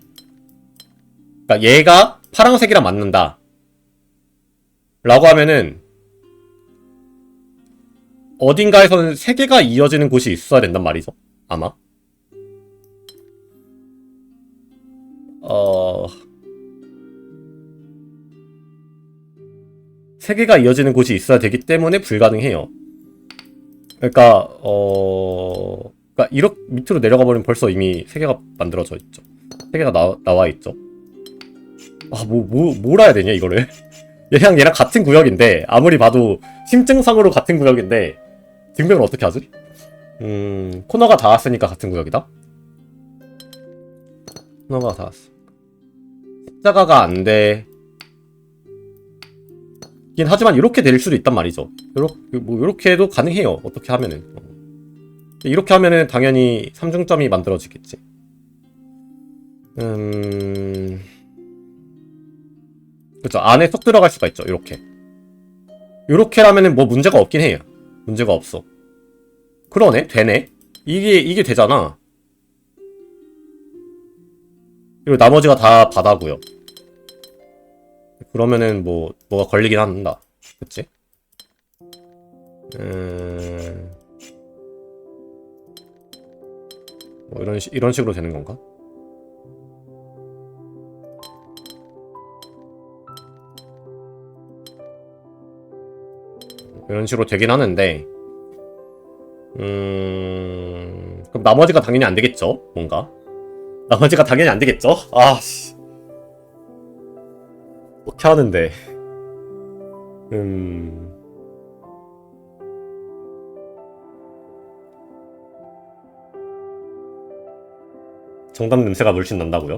그러니까 얘가 파란색이랑 맞는다 라고 하면은 어딘가에서는 3개가 이어지는 곳이 있어야 된단 말이죠. 아마. 3개가 이어지는 곳이 있어야 되기 때문에 불가능해요. 그러니까 이렇게 밑으로 내려가 버리면 벌써 이미 3개가 만들어져 있죠. 3개가 나와 있죠. 뭘 해야 되냐 이거를. 얘랑 같은 구역인데, 아무리 봐도 심증상으로 같은 구역인데 증명을 어떻게 하지? 코너가 닿았으니까 같은 구역이다? 코너가 닿았어. 십자가가 안 돼. 긴 하지만 이렇게 될 수도 있단 말이죠. 요렇게 해도 가능해요. 어떻게 하면은. 이렇게 하면은 당연히 3중점이 만들어지겠지. 그쵸. 안에 쏙 들어갈 수가 있죠. 요렇게라면은 뭐 문제가 없긴 해요. 문제가 없어. 그러네? 되네? 이게 되잖아. 그리고 나머지가 다 바다고요. 그러면은 뭐가 걸리긴 한다. 그치? 뭐 이런 식으로 되는 건가? 이런 식으로 되긴 하는데, 그럼 나머지가 당연히 안 되겠죠? 뭔가? 나머지가 당연히 안 되겠죠? 아씨. 어떻게 하는데. 정답 냄새가 물씬 난다고요?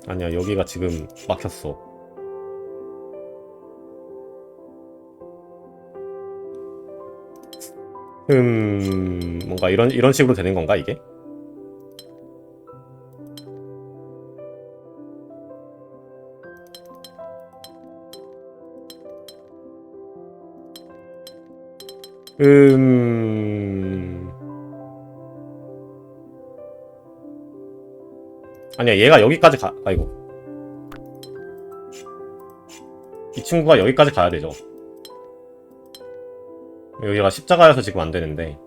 아니야, 여기가 지금 막혔어. 뭔가 이런 식으로 되는 건가, 이게? 아니야, 얘가 여기까지 아이고. 이 친구가 여기까지 가야 되죠. 여기가 십자가여서 지금 안 되는데.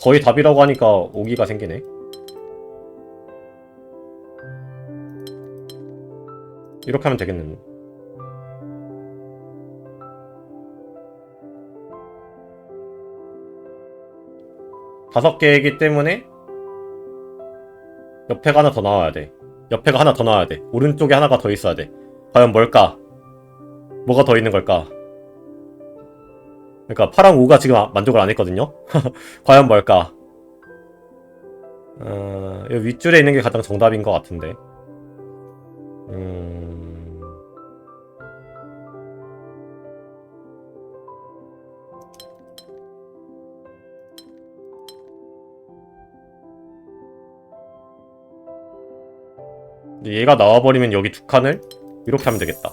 거의 답이라고 하니까 오기가 생기네. 이렇게 하면 되겠네. 다섯 개이기 때문에 옆에가 하나 더 나와야 돼. 옆에가 하나 더 나와야 돼. 오른쪽에 하나가 더 있어야 돼. 과연 뭘까? 뭐가 더 있는 걸까? 그러니까 파랑 5가 지금 만족을 안 했거든요? 과연 뭘까? 이 윗줄에 있는 게 가장 정답인 것 같은데. 얘가 나와버리면 여기 두 칸을 이렇게 하면 되겠다.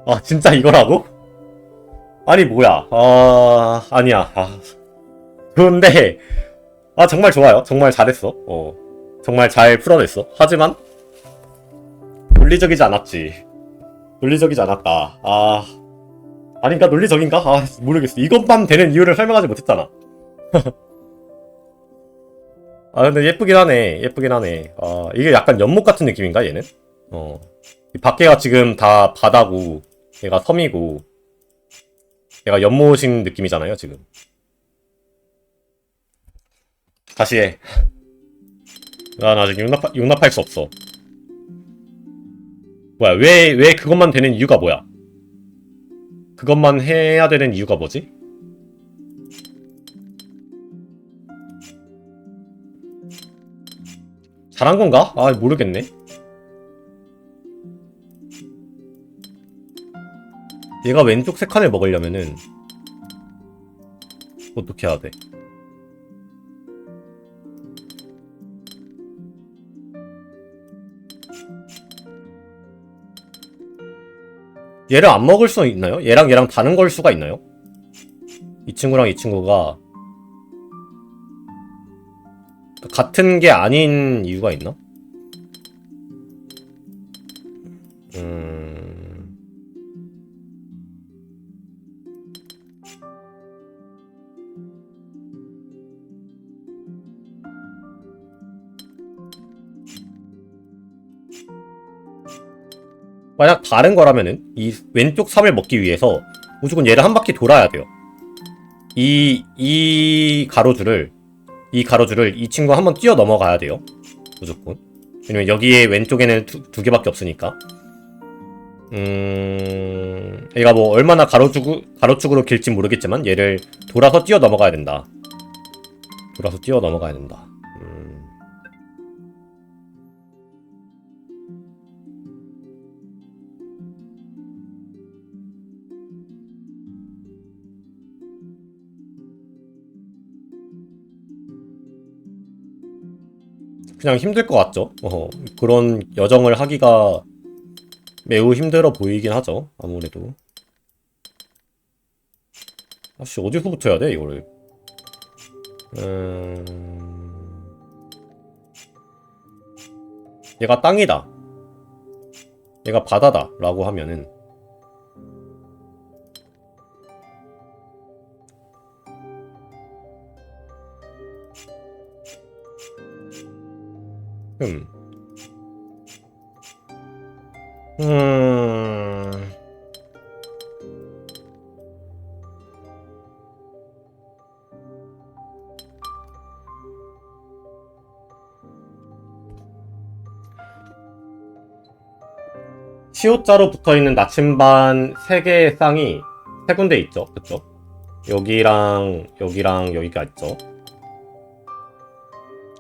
아, 진짜 이거라고? 아니, 뭐야. 아니야. 그런데, 정말 좋아요. 정말 잘했어. 정말 잘 풀어냈어. 하지만, 논리적이지 않았지. 논리적이지 않았다. 아닌가? 논리적인가? 모르겠어. 이것만 되는 이유를 설명하지 못했잖아. 근데 예쁘긴 하네. 예쁘긴 하네. 이게 약간 연못 같은 느낌인가, 얘는? 이 밖에가 지금 다 바다고, 얘가 섬이고, 얘가 연못식 느낌이잖아요, 지금. 다시 해. 난 아직 용납할 수 없어. 뭐야, 왜 그것만 되는 이유가 뭐야? 그것만 해야 되는 이유가 뭐지? 잘한 건가? 모르겠네. 얘가 왼쪽 세 칸을 먹으려면은 어떻게 해야 돼? 얘를 안 먹을 수 있나요? 얘랑 다른 걸 수가 있나요? 이 친구랑 이 친구가 같은 게 아닌 이유가 있나? 만약 다른 거라면은 이 왼쪽 3을 먹기 위해서 무조건 얘를 한 바퀴 돌아야 돼요. 이 가로줄을 이 친구가 한번 뛰어 넘어가야 돼요. 무조건. 왜냐면 여기에 왼쪽에는 두 개밖에 없으니까. 얘가 뭐 얼마나 가로축으로 길지 모르겠지만 얘를 돌아서 뛰어 넘어가야 된다. 돌아서 뛰어 넘어가야 된다. 그냥 힘들 것 같죠? 그런 여정을 하기가 매우 힘들어 보이긴 하죠. 아무래도. 어디서부터 해야 돼, 이거를? 얘가 땅이다. 얘가 바다다. 라고 하면은 음. 시옷자로 붙어있는 나침반 3개의 쌍이 3군데 있죠. 그쵸? 여기랑 여기가 있죠.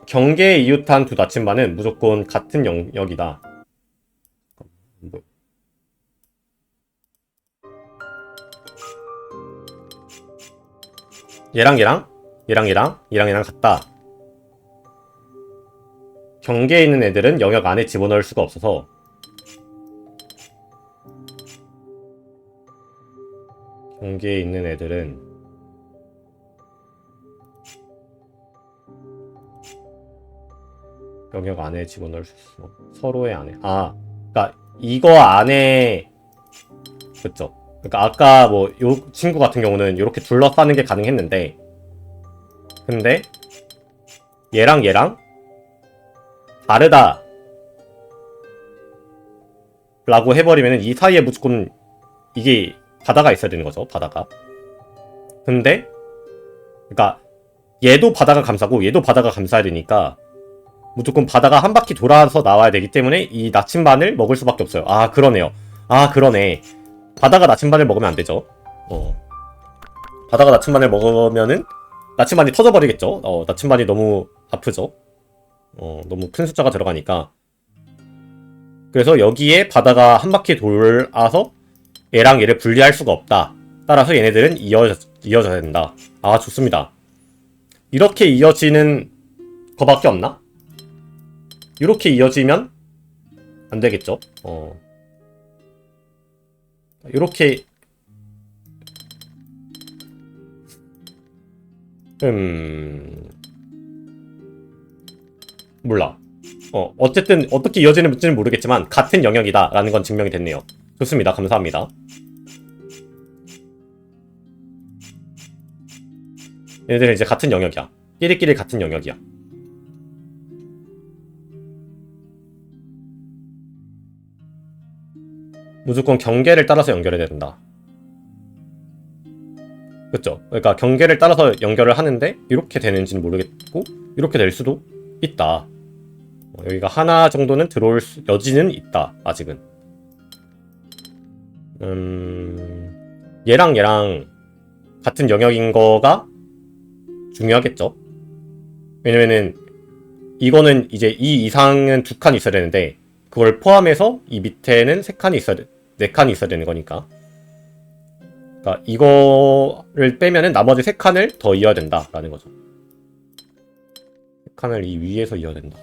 경계에 이웃한 두 나침반은 무조건 같은 영역이다. 얘랑 같다. 경계에 있는 애들은 영역 안에 집어넣을 수가 없어서 경계에 있는 애들은 영역 안에 집어넣을 수 있어. 서로의 안에. 그러니까 이거 안에 그쵸. 그러니까 아까 뭐 요 친구 같은 경우는 이렇게 둘러싸는 게 가능했는데 근데 얘랑 다르다 라고 해버리면 이 사이에 무조건 이게 바다가 있어야 되는 거죠. 바다가. 근데 그러니까 얘도 바다가 감싸고 얘도 바다가 감싸야 되니까 무조건 바다가 한 바퀴 돌아서 나와야 되기 때문에 이 나침반을 먹을 수밖에 없어요. 아, 그러네요. 아, 그러네. 바다가 나침반을 먹으면 안 되죠. 바다가 나침반을 먹으면은 나침반이 터져버리겠죠. 나침반이 너무 아프죠. 너무 큰 숫자가 들어가니까. 그래서 여기에 바다가 한 바퀴 돌아서 얘랑 얘를 분리할 수가 없다. 따라서 얘네들은 이어져야 된다. 아, 좋습니다. 이렇게 이어지는 거밖에 없나? 이렇게 이어지면 안 되겠죠? 이렇게 몰라. 어쨌든 어떻게 이어지는지는 모르겠지만 같은 영역이다라는 건 증명이 됐네요. 좋습니다. 감사합니다. 얘네들은 이제 같은 영역이야. 끼리끼리 같은 영역이야. 무조건 경계를 따라서 연결해야 된다. 그쵸? 그러니까 경계를 따라서 연결을 하는데 이렇게 되는지는 모르겠고 이렇게 될 수도 있다. 여기가 하나 정도는 들어올 여지는 있다. 아직은. 얘랑 같은 영역인 거가 중요하겠죠? 왜냐면은 이거는 이제 이 이상은 2칸 있어야 되는데 그걸 포함해서 이 밑에는 4칸이 있어야 되는 거니까. 그러니까 이거를 빼면은 나머지 3칸을 더 이어야 된다라는 거죠. 3칸을 이 위에서 이어야 된다.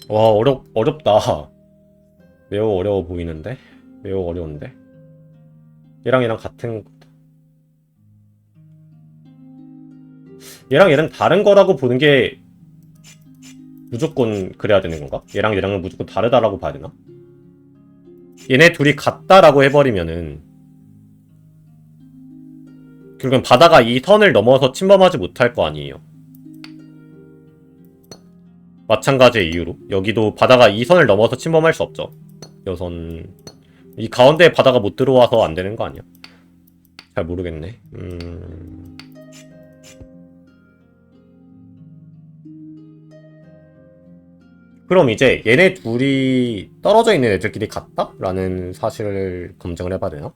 와, 어렵다. 매우 어려워 보이는데? 매우 어려운데? 얘랑 같은, 얘는 다른 거라고 보는 게 무조건 그래야 되는 건가? 얘랑은 무조건 다르다라고 봐야 되나? 얘네 둘이 같다라고 해버리면은 결국엔 바다가 이 선을 넘어서 침범하지 못할 거 아니에요. 마찬가지의 이유로 여기도 바다가 이 선을 넘어서 침범할 수 없죠. 여선 이 가운데에 바다가 못 들어와서 안 되는 거 아니야? 잘 모르겠네. 그럼 이제 얘네 둘이 떨어져 있는 애들끼리 같다? 라는 사실을 검증을 해봐야 되나?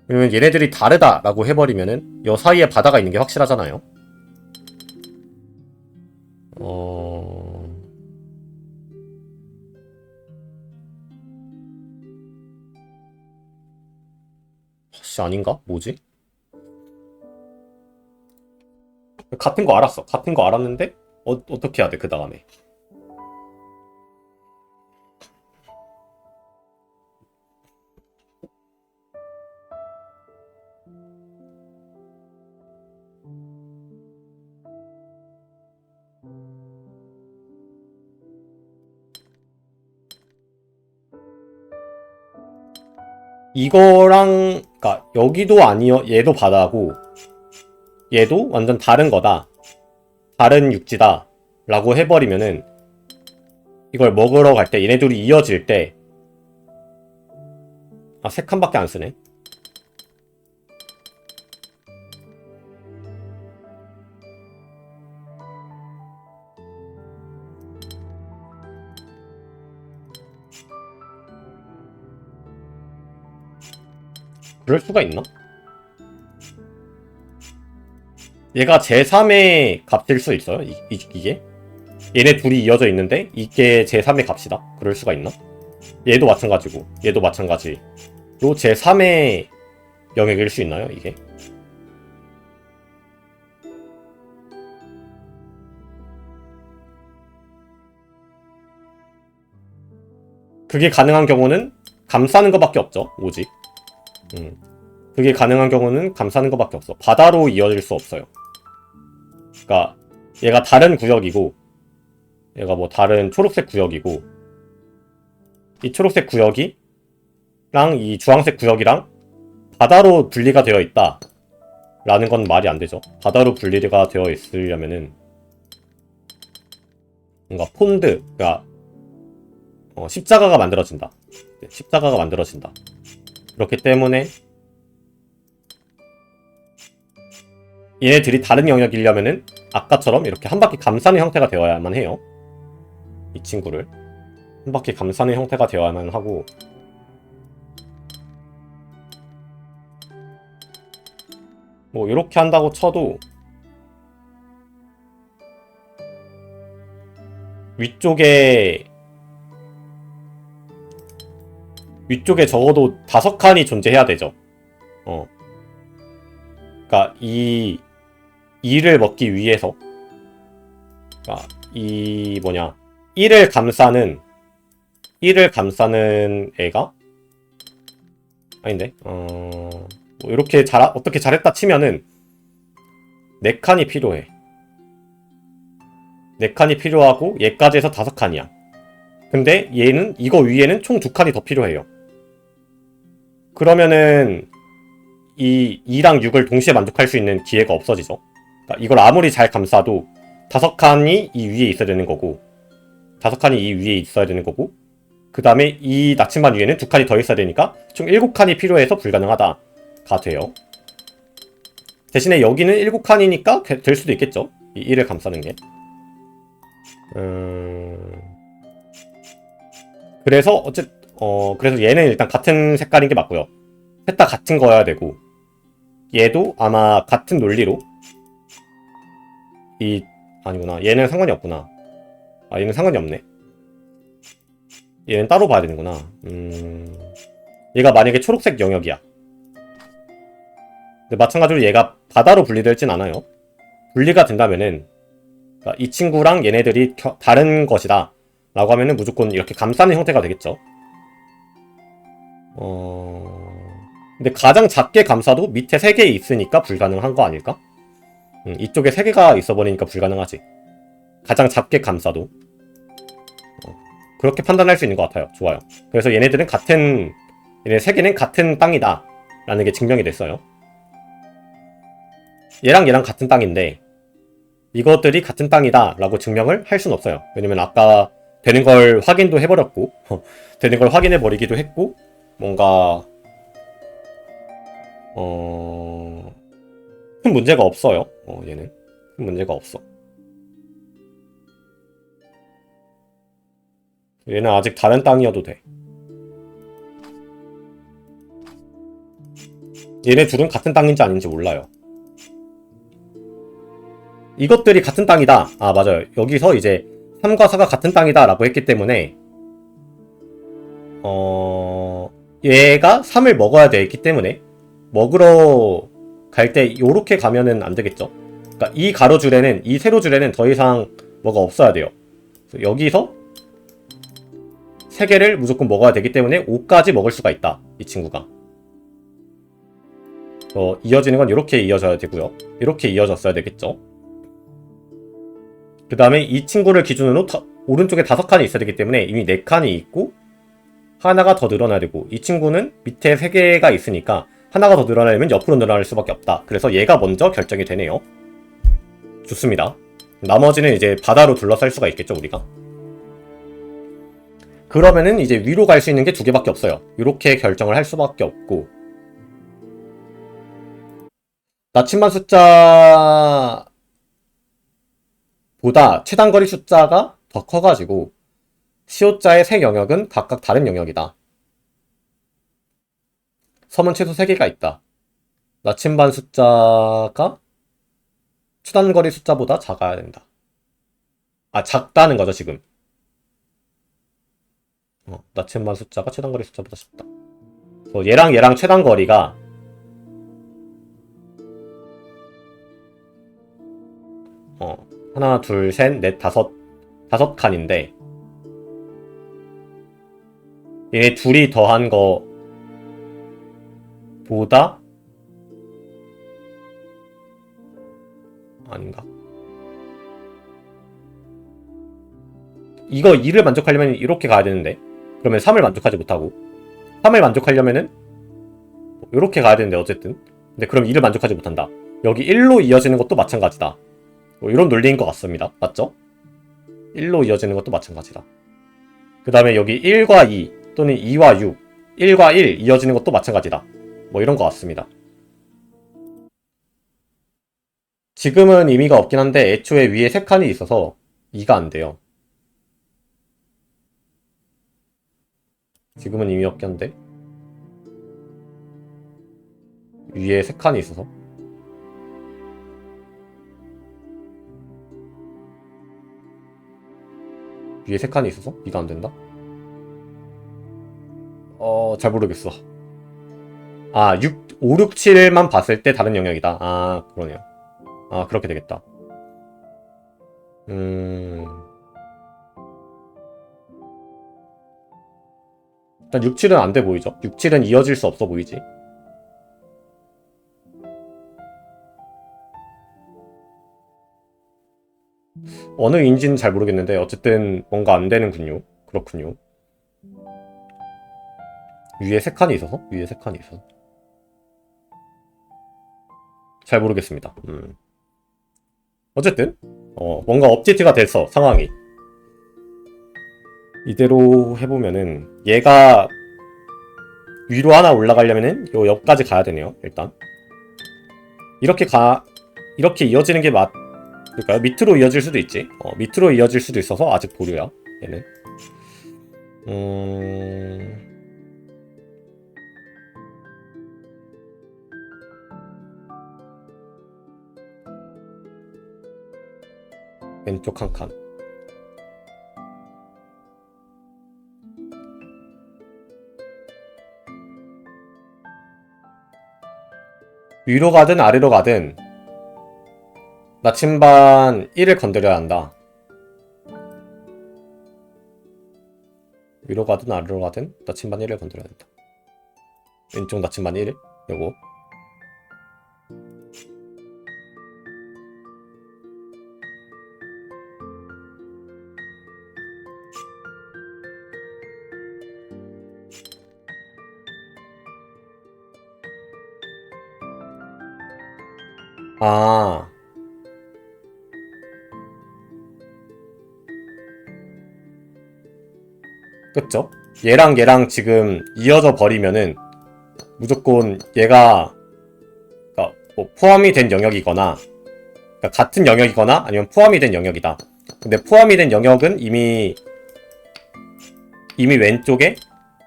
왜냐면 얘네들이 다르다라고 해버리면은 요 사이에 바다가 있는 게 확실하잖아요. 혹시 아닌가? 뭐지? 같은 거 알았어. 같은 거 알았는데 어떻게 해야 돼? 그 다음에 이거랑 그니까 여기도 아니요. 얘도 바다고 얘도 완전 다른 거다. 다른 육지다 라고 해버리면은 이걸 먹으러 갈 때 얘네들이 이어질 때 3칸밖에 안 쓰네. 그럴 수가 있나? 얘가 제3의 값일 수 있어요? 이게? 얘네 둘이 이어져 있는데 이게 제3의 값이다? 그럴 수가 있나? 얘도 마찬가지고 얘도 마찬가지. 요 제3의 영역일 수 있나요? 이게? 그게 가능한 경우는 감싸는 것밖에 없죠. 오직. 그게 가능한 경우는 감싸는 것밖에 없어. 바다로 이어질 수 없어요. 그러니까 얘가 다른 구역이고 얘가 뭐 다른 초록색 구역이고 이 초록색 구역이랑 이 주황색 구역이랑 바다로 분리가 되어 있다 라는 건 말이 안 되죠. 바다로 분리가 되어 있으려면은 뭔가 폰드, 그러니까 십자가가 만들어진다. 십자가가 만들어진다. 그렇기 때문에 얘네들이 다른 영역이려면은 아까처럼 이렇게 한 바퀴 감싸는 형태가 되어야만 해요. 이 친구를 한 바퀴 감싸는 형태가 되어야만 하고, 뭐 이렇게 한다고 쳐도 위쪽에 적어도 5칸이 존재해야 되죠. 그러니까 이 2를 먹기 위해서, 그러니까 이 뭐냐 1을 감싸는 애가 아닌데 뭐 이렇게 어떻게 잘했다 치면은 4칸이 필요해. 4칸이 필요하고 얘까지 해서 5칸이야. 근데 얘는 이거 위에는 총 2칸이 더 필요해요. 그러면은 이 2랑 6을 동시에 만족할 수 있는 기회가 없어지죠. 그러니까 이걸 아무리 잘 감싸도 5칸이 이 위에 있어야 되는 거고, 5칸이 이 위에 있어야 되는 거고, 그 다음에 이 나침반 위에는 2칸이 더 있어야 되니까 총 7칸이 필요해서 불가능하다가 돼요. 대신에 여기는 7칸이니까 될 수도 있겠죠. 이 1을 감싸는 게. 그래서 그래서 얘는 일단 같은 색깔인 게 맞고요. 셋 다 같은 거여야 되고, 얘도 아마 같은 논리로 아니구나. 얘는 상관이 없구나. 얘는 상관이 없네. 얘는 따로 봐야 되는구나. 얘가 만약에 초록색 영역이야. 근데 마찬가지로 얘가 바다로 분리될진 않아요. 분리가 된다면은, 그러니까 이 친구랑 얘네들이 다른 것이다 라고 하면은 무조건 이렇게 감싸는 형태가 되겠죠. 근데 가장 작게 감싸도 밑에 3개 있으니까 불가능한 거 아닐까? 이쪽에 3개가 있어버리니까 불가능하지. 가장 작게 감싸도. 그렇게 판단할 수 있는 것 같아요. 좋아요. 그래서 얘네 3개는 같은 땅이다 라는 게 증명이 됐어요. 얘랑 같은 땅인데 이것들이 같은 땅이다 라고 증명을 할 수는 없어요. 왜냐면 아까 되는 걸 확인도 해버렸고 되는 걸 확인해버리기도 했고, 뭔가 큰 문제가 없어요. 얘는 큰 문제가 없어. 얘는 아직 다른 땅이어도 돼. 얘네 둘은 같은 땅인지 아닌지 몰라요. 이것들이 같은 땅이다. 맞아요. 여기서 이제 3과 4가 같은 땅이다 라고 했기 때문에 얘가 3을 먹어야 되기 때문에 먹으러 갈 때 요렇게 가면은 안 되겠죠. 그러니까 이 가로줄에는, 이 세로줄에는 더 이상 뭐가 없어야 돼요. 그래서 여기서 3개를 무조건 먹어야 되기 때문에 5까지 먹을 수가 있다. 이 친구가. 이어지는 건 이렇게 이어져야 되고요. 이렇게 이어졌어야 되겠죠. 그 다음에 이 친구를 기준으로 오른쪽에 5칸이 있어야 되기 때문에 이미 4칸이 있고 하나가 더 늘어나야 되고, 이 친구는 밑에 3개가 있으니까 하나가 더 늘어나려면 옆으로 늘어날 수밖에 없다. 그래서 얘가 먼저 결정이 되네요. 좋습니다. 나머지는 이제 바다로 둘러쌀 수가 있겠죠, 우리가. 그러면은 이제 위로 갈 수 있는 게 2개밖에 없어요. 이렇게 결정을 할 수밖에 없고, 나침반 숫자보다 최단거리 숫자가 더 커가지고 시옷자의 세 영역은 각각 다른 영역이다. 섬은 최소 3개가 있다. 나침반 숫자가 최단거리 숫자보다 작아야 된다. 작다는 거죠, 지금. 나침반 숫자가 최단거리 숫자보다 작다. 얘랑 최단거리가 하나, 둘, 셋, 넷, 다섯 칸인데, 얘네 둘이 더한 거 보다 아닌가? 이거 2를 만족하려면 이렇게 가야 되는데, 그러면 3을 만족하지 못하고, 3을 만족하려면은 이렇게 가야 되는데, 어쨌든. 근데 그럼 2를 만족하지 못한다. 여기 1로 이어지는 것도 마찬가지다. 이런 논리인 것 같습니다. 맞죠? 1로 이어지는 것도 마찬가지다. 그 다음에 여기 1과 2 또는 2와 6, 1과 1 이어지는 것도 마찬가지다. 뭐 이런 것 같습니다. 지금은 의미가 없긴 한데 애초에 위에 3칸이 있어서 2가 안 돼요. 지금은 의미 없긴 한데 위에 3칸이 있어서 위에 3칸이 있어서 2가 안 된다? 잘 모르겠어. 아, 5, 6, 7만 봤을 때 다른 영역이다. 아, 그러네요. 아, 그렇게 되겠다. 일단 6, 7은 안 돼 보이죠? 6, 7은 이어질 수 없어 보이지? 어느 인지는 잘 모르겠는데 어쨌든 뭔가 안 되는군요. 그렇군요. 위에 3칸이 있어서? 위에 3칸이 있어서 잘 모르겠습니다. 어쨌든 뭔가 업데이트가 돼서 상황이 이대로 해보면은 얘가 위로 하나 올라가려면은 요 옆까지 가야 되네요. 일단 이렇게 이어지는 게 그러니까 밑으로 이어질 수도 있지. 밑으로 이어질 수도 있어서 아직 보류야. 얘는 왼쪽 한 칸. 위로 가든 아래로 가든 나침반 1을 건드려야 한다. 위로 가든 아래로 가든 나침반 1을 건드려야 된다. 왼쪽 나침반 1, 요거. 아, 그쵸? 얘랑 지금 이어져 버리면은 무조건 얘가 그러니까 뭐 포함이 된 영역이거나 그러니까 같은 영역이거나 아니면 포함이 된 영역이다. 근데 포함이 된 영역은 이미 왼쪽에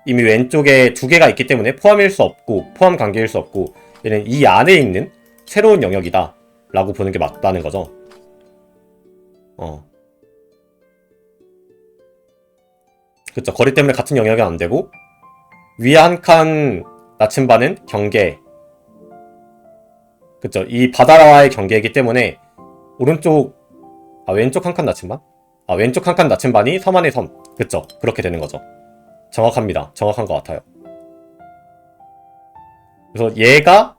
2개가 있기 때문에 포함일 수 없고 포함 관계일 수 없고 얘는 이 안에 있는 새로운 영역이다 라고 보는 게 맞다는 거죠. 그쵸. 거리 때문에 같은 영역이 안 되고 위에 한 칸 나침반은 경계. 그쵸. 이 바다와의 경계이기 때문에 왼쪽 한 칸 나침반? 왼쪽 한 칸 나침반이 섬 안의 섬. 그쵸. 그렇게 되는 거죠. 정확합니다. 정확한 것 같아요. 그래서 얘가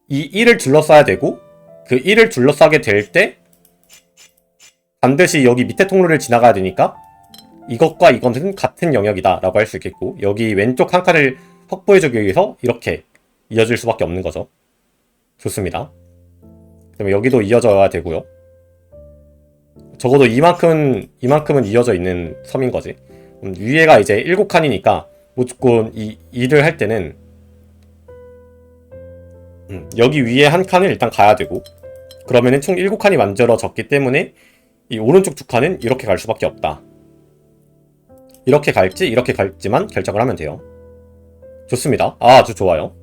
이 1을 둘러싸야 되고 그 1을 둘러싸게 될 때 반드시 여기 밑에 통로를 지나가야 되니까 이것과 이것은 같은 영역이다 라고 할 수 있겠고 여기 왼쪽 한 칸을 확보해주기 위해서 이렇게 이어질 수밖에 없는 거죠. 좋습니다. 그다음에 여기도 이어져야 되고요. 적어도 이만큼은 이어져 있는 섬인 거지. 위에가 이제 7칸이니까 무조건 이 일을 할 때는 여기 위에 한 칸을 일단 가야 되고 그러면은 총 7칸이 만들어졌기 때문에 이 오른쪽 2칸은 이렇게 갈 수밖에 없다. 이렇게 갈지만 결정을 하면 돼요. 좋습니다. 아주 좋아요.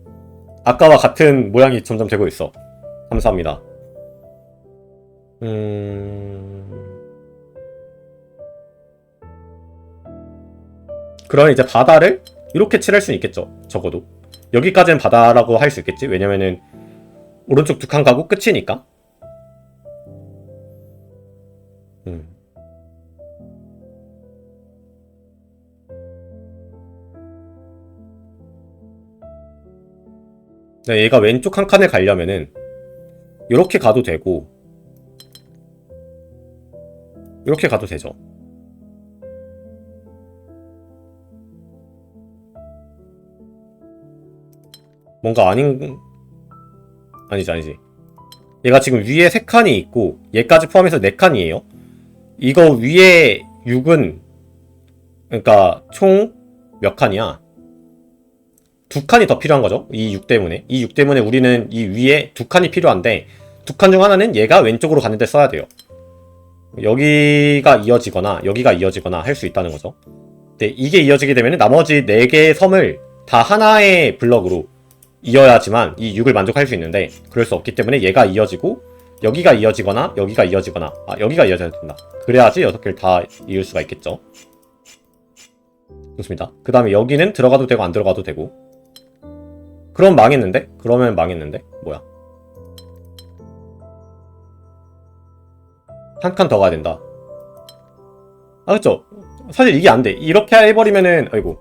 아까와 같은 모양이 점점 되고 있어. 감사합니다. 그럼 이제 바다를 이렇게 칠할 수 있겠죠. 적어도 여기까지는 바다라고 할 수 있겠지. 왜냐면은 오른쪽 2칸 가고 끝이니까. 얘가 왼쪽 한 칸을 가려면은 이렇게 가도 되고 이렇게 가도 되죠. 뭔가 아니지. 얘가 지금 위에 3칸이 있고 얘까지 포함해서 4칸이에요. 이거 위에 6은 그러니까 총 몇 칸이야? 2칸이 더 필요한 거죠. 이 6 때문에. 이 6 때문에 우리는 이 위에 2칸이 필요한데 2칸 중 하나는 얘가 왼쪽으로 가는데 써야 돼요. 여기가 이어지거나 여기가 이어지거나 할 수 있다는 거죠. 근데 이게 이어지게 되면 나머지 4개의 섬을 다 하나의 블럭으로 이어야지만 이 6을 만족할 수 있는데 그럴 수 없기 때문에 얘가 이어지고 여기가 이어지거나 여기가 이어지거나 여기가 이어져야 된다. 그래야지 6개를 다 이을 수가 있겠죠. 좋습니다. 그 다음에 여기는 들어가도 되고 안 들어가도 되고. 그럼 망했는데? 그러면 망했는데? 뭐야? 한 칸 더 가야 된다. 그쵸? 사실 이게 안 돼. 이렇게 해버리면은 아이고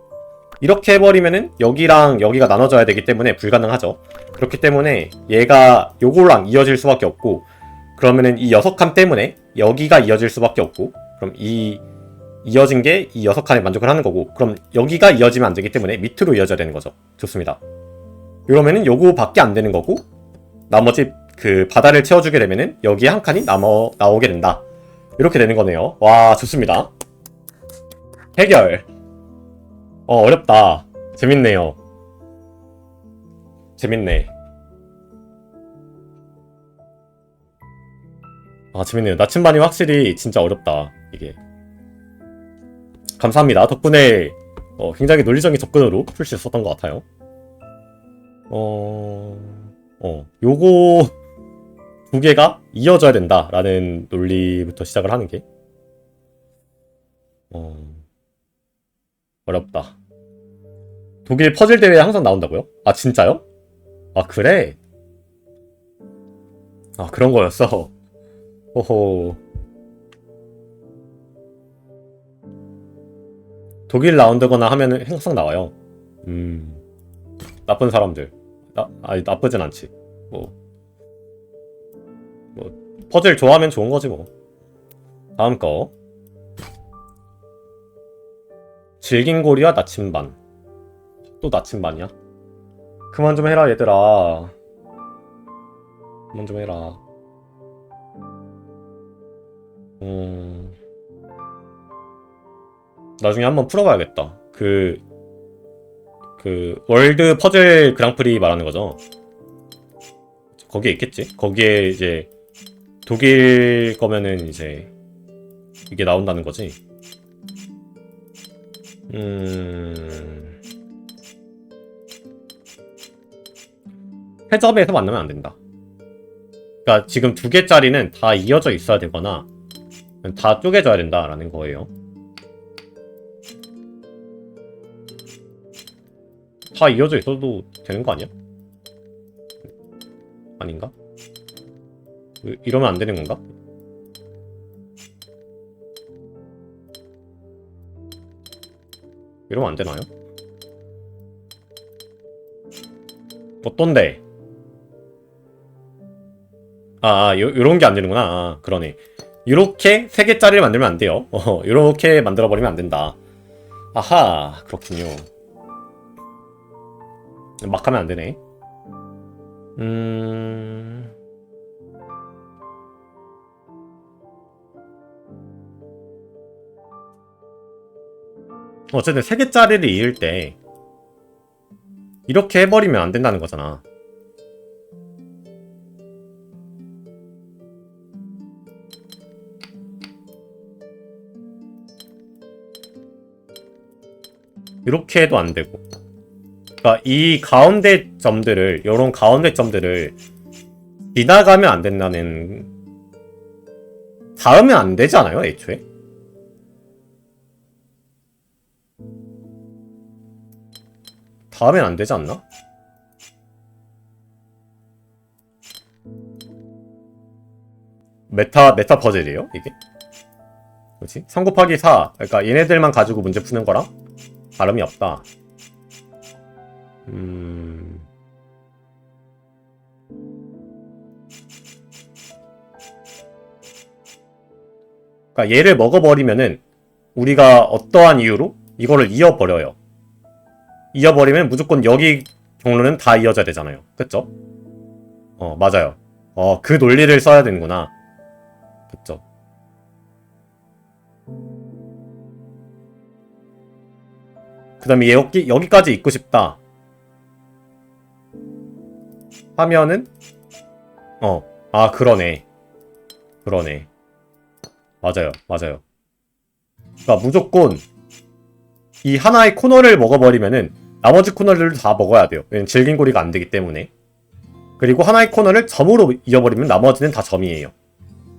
이렇게 해버리면은 여기랑 여기가 나눠져야 되기 때문에 불가능하죠. 그렇기 때문에 얘가 요거랑 이어질 수밖에 없고 그러면은 이 6칸 때문에 여기가 이어질 수밖에 없고 그럼 이 이어진 게 이 6칸에 만족을 하는 거고 그럼 여기가 이어지면 안 되기 때문에 밑으로 이어져야 되는 거죠. 좋습니다. 이러면은 요거밖에 안 되는 거고 나머지 그 바다를 채워주게 되면은 여기에 한 칸이 나오게 된다. 이렇게 되는 거네요. 와, 좋습니다. 해결. 어렵다. 재밌네요. 재밌네. 재밌네요. 나침반이 확실히 진짜 어렵다. 이게. 감사합니다. 덕분에 굉장히 논리적인 접근으로 풀 수 있었던 것 같아요. 요거 2개가 이어져야 된다라는 논리부터 시작을 하는 게 어렵다. 독일 퍼즐 대회에 항상 나온다고요? 아, 진짜요? 아, 그래? 아, 그런 거였어. 호호. 독일 라운드거나 하면은 항상 나와요. 나쁜 사람들. 아니, 나쁘진 않지. 뭐, 퍼즐 좋아하면 좋은 거지, 뭐. 다음 거. 질긴고리와 나침반. 또 나침반이야? 그만 좀 해라, 얘들아. 그만 좀 해라. 나중에 한번 풀어봐야겠다. 월드 퍼즐 그랑프리 말하는 거죠? 거기에 있겠지? 거기에 이제 독일 거면은 이제 이게 나온다는 거지. 해접에서 만나면 안 된다. 그러니까 지금 2개짜리는 다 이어져 있어야 되거나 다 쪼개져야 된다라는 거예요. 다 이어져 있어도 되는 거 아니야? 아닌가? 이러면 안 되는 건가? 이러면 안 되나요? 어떤데? 요런 게 안 되는구나. 그러네. 요렇게 3개짜리를 만들면 안 돼요. 요렇게 만들어버리면 안 된다. 아하, 그렇군요. 막 하면 안 되네. 어쨌든 3개짜리를 이을 때 이렇게 해버리면 안 된다는 거잖아. 이렇게 해도 안 되고. 그러니까 이 가운데 점들을, 요런 가운데 점들을 지나가면 안 된다는, 닿으면 안 되지 않아요, 애초에? 닿으면 안 되지 않나? 메타 퍼즐이에요, 이게? 그렇지? 3 곱하기 4. 그러니까 얘네들만 가지고 문제 푸는 거랑 다름이 없다. 그러니까 얘를 먹어버리면은 우리가 어떠한 이유로 이거를 이어버려요. 이어버리면 무조건 여기 경로는 다 이어져야 되잖아요. 그쵸? 맞아요. 그 논리를 써야 되는구나. 그쵸? 그 다음에 여기까지 있고 싶다 하면은 그러네. 맞아요. 그러니까 무조건 이 하나의 코너를 먹어버리면은 나머지 코너들도 다 먹어야 돼요. 왜냐면 질긴고리가 안 되기 때문에. 그리고 하나의 코너를 점으로 이어버리면 나머지는 다 점이에요.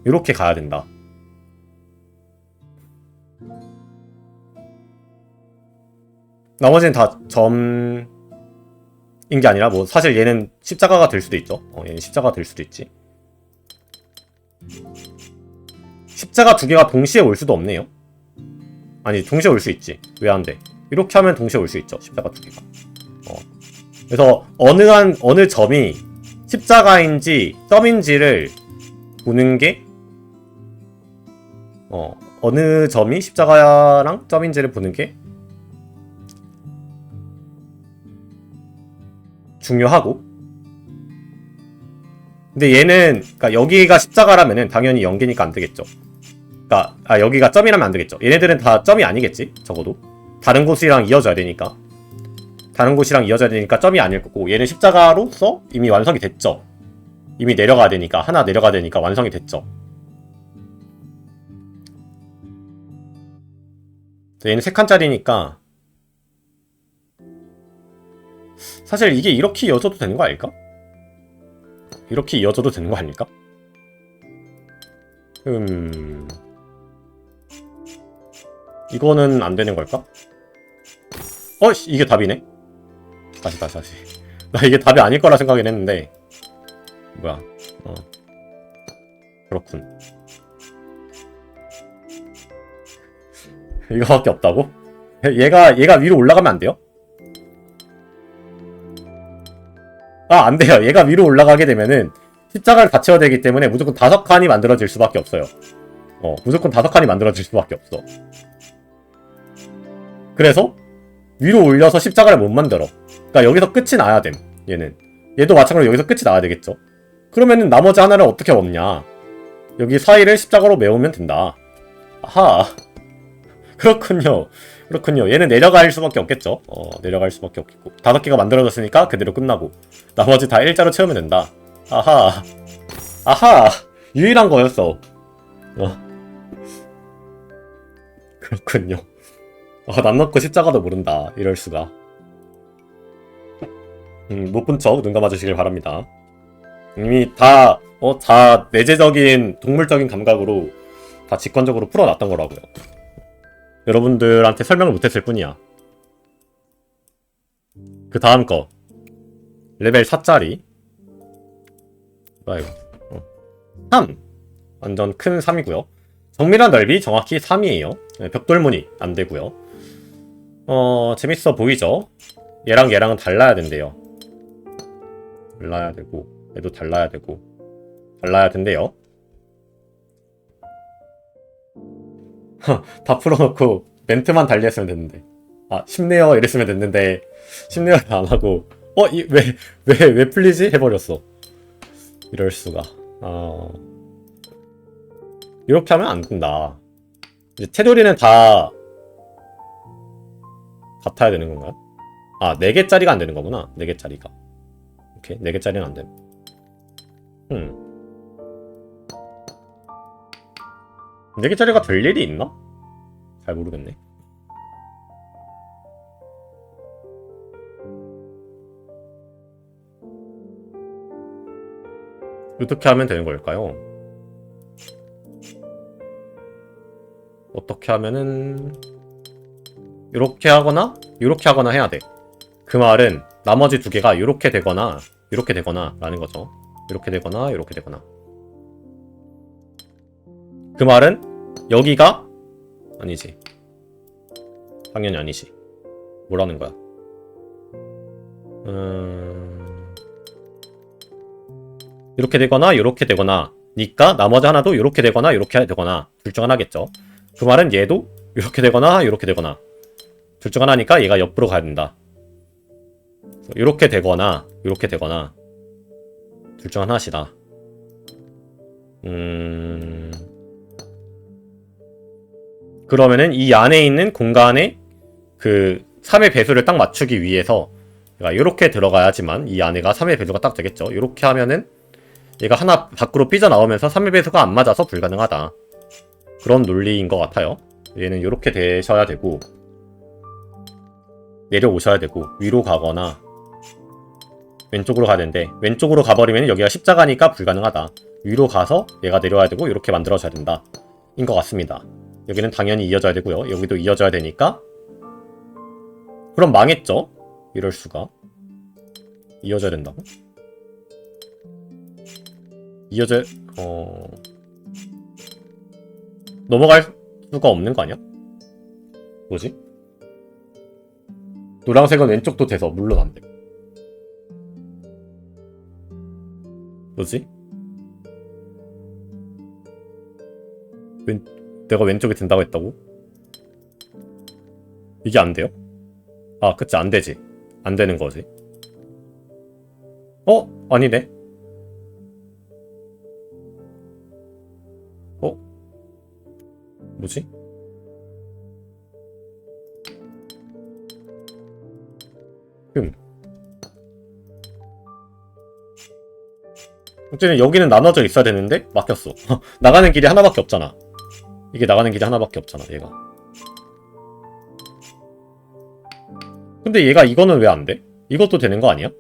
이렇게 가야 된다. 나머지는 다 점인 게 아니라 뭐 사실 얘는 십자가가 될 수도 있죠. 얘는 십자가가 될 수도 있지. 십자가 두 개가 동시에 올 수도 없네요. 아니 동시에 올 수 있지. 왜 안 돼? 이렇게 하면 동시에 올 수 있죠. 십자가 두 개가. 그래서 어느 점이 십자가인지 점인지를 보는 게 어느 점이 십자가랑 점인지를 보는 게 중요하고. 근데 얘는 그러니까 여기가 십자가라면은 당연히 연계니까 안 되겠죠. 그러니까 여기가 점이라면 안 되겠죠. 얘네들은 다 점이 아니겠지. 적어도 다른 곳이랑 이어져야 되니까. 점이 아닐 거고, 얘는 십자가로서 이미 완성이 됐죠. 이미 내려가야 되니까, 하나 내려가야 되니까 완성이 됐죠. 얘는 3칸짜리니까 사실 이게 이렇게 이어져도 되는 거 아닐까? 이렇게 이어져도 되는 거 아닐까? 이거는 안 되는 걸까? 이게 답이네? 다시. 나 이게 답이 아닐 거라 생각은 했는데. 뭐야. 그렇군. 이거밖에 없다고? 얘가 위로 올라가면 안 돼요? 안 돼요. 얘가 위로 올라가게 되면은 십자가를 다 채워야 되기 때문에 무조건 5칸이 만들어질 수밖에 없어요. 무조건 5칸이 만들어질 수밖에 없어. 그래서 위로 올려서 십자가를 못 만들어. 그러니까 여기서 끝이 나야 됨. 얘도 마찬가지로 여기서 끝이 나야 되겠죠. 그러면은 나머지 하나를 어떻게 먹냐? 여기 사이를 십자가로 메우면 된다. 아하. 그렇군요. 얘는 내려갈 수밖에 없겠죠. 내려갈 수밖에 없겠고. 5개가 만들어졌으니까 그대로 끝나고. 나머지 다 일자로 채우면 된다. 아하. 유일한 거였어. 그렇군요. 남 놓고 십자가도 모른다. 이럴 수가. 못 본 척 눈 감아주시길 바랍니다. 이미 다 내재적인 동물적인 감각으로 다 직관적으로 풀어놨던 거라고요. 여러분들한테 설명을 못했을 뿐이야. 그 다음 거 레벨 4짜리 뭐야 이거 3 완전 큰 3이고요. 정밀한 넓이 정확히 3이에요. 벽돌무늬 안되고요. 재밌어 보이죠? 얘랑은 달라야 된대요. 달라야 되고 얘도 달라야 된대요. 다 풀어놓고 멘트만 달리했으면 됐는데. 쉽네요 이랬으면 됐는데 쉽네요를 안하고 왜 풀리지? 해버렸어. 이럴수가. 이렇게 하면 안 된다. 이제 테두리는 다 같아야 되는 건가요? 4개짜리가 안 되는 거구나. 4개짜리가. 오케이, 4개짜리는 안 됨. 4개짜리가 될 일이 있나? 잘 모르겠네. 어떻게 하면 되는 걸까요? 어떻게 하면은 이렇게 하거나 이렇게 하거나 해야 돼. 그 말은 나머지 2개가 이렇게 되거나 이렇게 되거나 라는 거죠. 이렇게 되거나 이렇게 되거나. 그 말은 여기가 아니지. 당연히 아니지. 뭐라는 거야? 이렇게 되거나 이렇게 되거나 니까 나머지 하나도 이렇게 되거나 이렇게 되거나 둘 중 하나겠죠. 그 말은 얘도 이렇게 되거나 이렇게 되거나 둘 중 하나니까 얘가 옆으로 가야 된다. 이렇게 되거나 이렇게 되거나 둘 중 하나시다. 그러면은 이 안에 있는 공간에 그 3의 배수를 딱 맞추기 위해서 얘가 이렇게 들어가야지만 이 안에가 3의 배수가 딱 되겠죠. 이렇게 하면은 얘가 하나 밖으로 삐져나오면서 3의 배수가 안 맞아서 불가능하다. 그런 논리인 것 같아요. 얘는 이렇게 되셔야 되고 내려오셔야 되고 위로 가거나 왼쪽으로 가야 되는데 왼쪽으로 가버리면 여기가 십자가니까 불가능하다. 위로 가서 얘가 내려와야 되고 이렇게 만들어줘야 된다. 인 것 같습니다. 여기는 당연히 이어져야 되고요. 여기도 이어져야 되니까 그럼 망했죠? 이럴 수가. 이어져야 된다고? 넘어갈 수가 없는 거 아니야? 뭐지? 노란색은 왼쪽도 돼서 물론 안 돼. 뭐지? 내가 왼쪽에 든다고 했다고? 이게 안 돼요? 아, 그치, 안 되지. 안 되는 거지. 아니네. 뭐지? 어쨌든 여기는 나눠져 있어야 되는데 막혔어. 나가는 길이 하나밖에 없잖아. 이게 나가는 길이 하나밖에 없잖아, 얘가. 근데 얘가 이거는 왜 안 돼? 이것도 되는 거 아니야?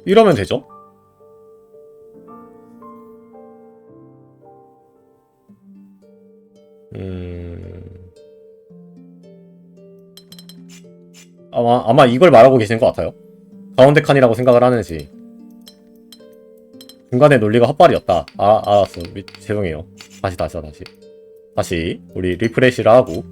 이러면 되죠? 아마 이걸 말하고 계신 것 같아요. 가운데 칸이라고 생각을 하는지. 중간에 논리가 헛발이었다. 알았어. 죄송해요. 다시. 우리 리프레시를 하고.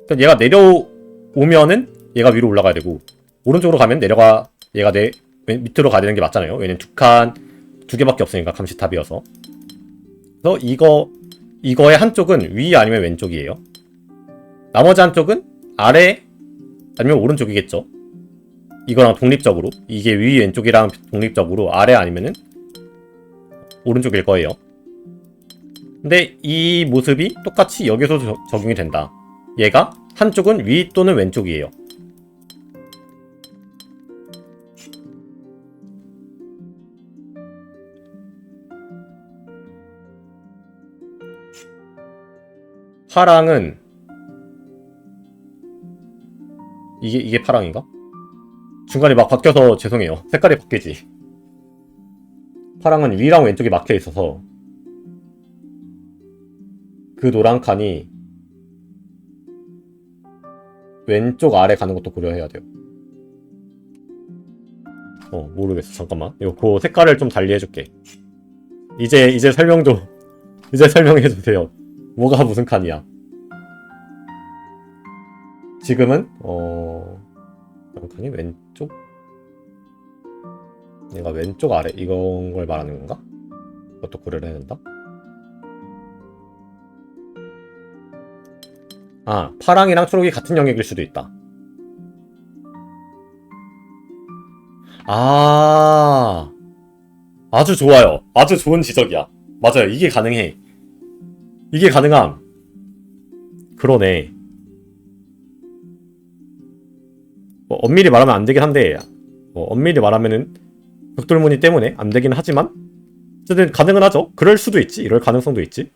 그러니까 얘가 내려오면은 얘가 위로 올라가야 되고, 오른쪽으로 가면 얘가 밑으로 가야 되는 게 맞잖아요. 얘는 두 개밖에 없으니까, 감시탑이어서. 그래서 이거의 한쪽은 위 아니면 왼쪽이에요. 나머지 한쪽은 아래 아니면 오른쪽이겠죠. 이거랑 독립적으로. 이게 위 왼쪽이랑 독립적으로 아래 아니면은 오른쪽일 거예요. 근데 이 모습이 똑같이 여기서 적용이 된다. 얘가 한쪽은 위 또는 왼쪽이에요. 파랑은 이게 파랑인가? 중간에 막 바뀌어서 죄송해요. 색깔이 바뀌지. 파랑은 위랑 왼쪽이 막혀 있어서 그 노란 칸이 왼쪽 아래 가는 것도 고려해야 돼요. 모르겠어. 잠깐만. 그 색깔을 좀 달리 해줄게. 이제 설명해주세요. 뭐가 무슨 칸이야? 지금은 칸이 왼쪽? 얘가 왼쪽 아래 이건 걸 말하는 건가? 이것도 고려를 해야 된다. 파랑이랑 초록이 같은 영역일 수도 있다. 아주 좋아요. 아주 좋은 지적이야. 맞아요. 이게 가능해. 이게 가능함. 그러네. 엄밀히 말하면 안 되긴 한데, 엄밀히 말하면은 벽돌무늬 때문에 안 되긴 하지만, 어쨌든 가능은 하죠. 그럴 수도 있지. 이럴 가능성도 있지.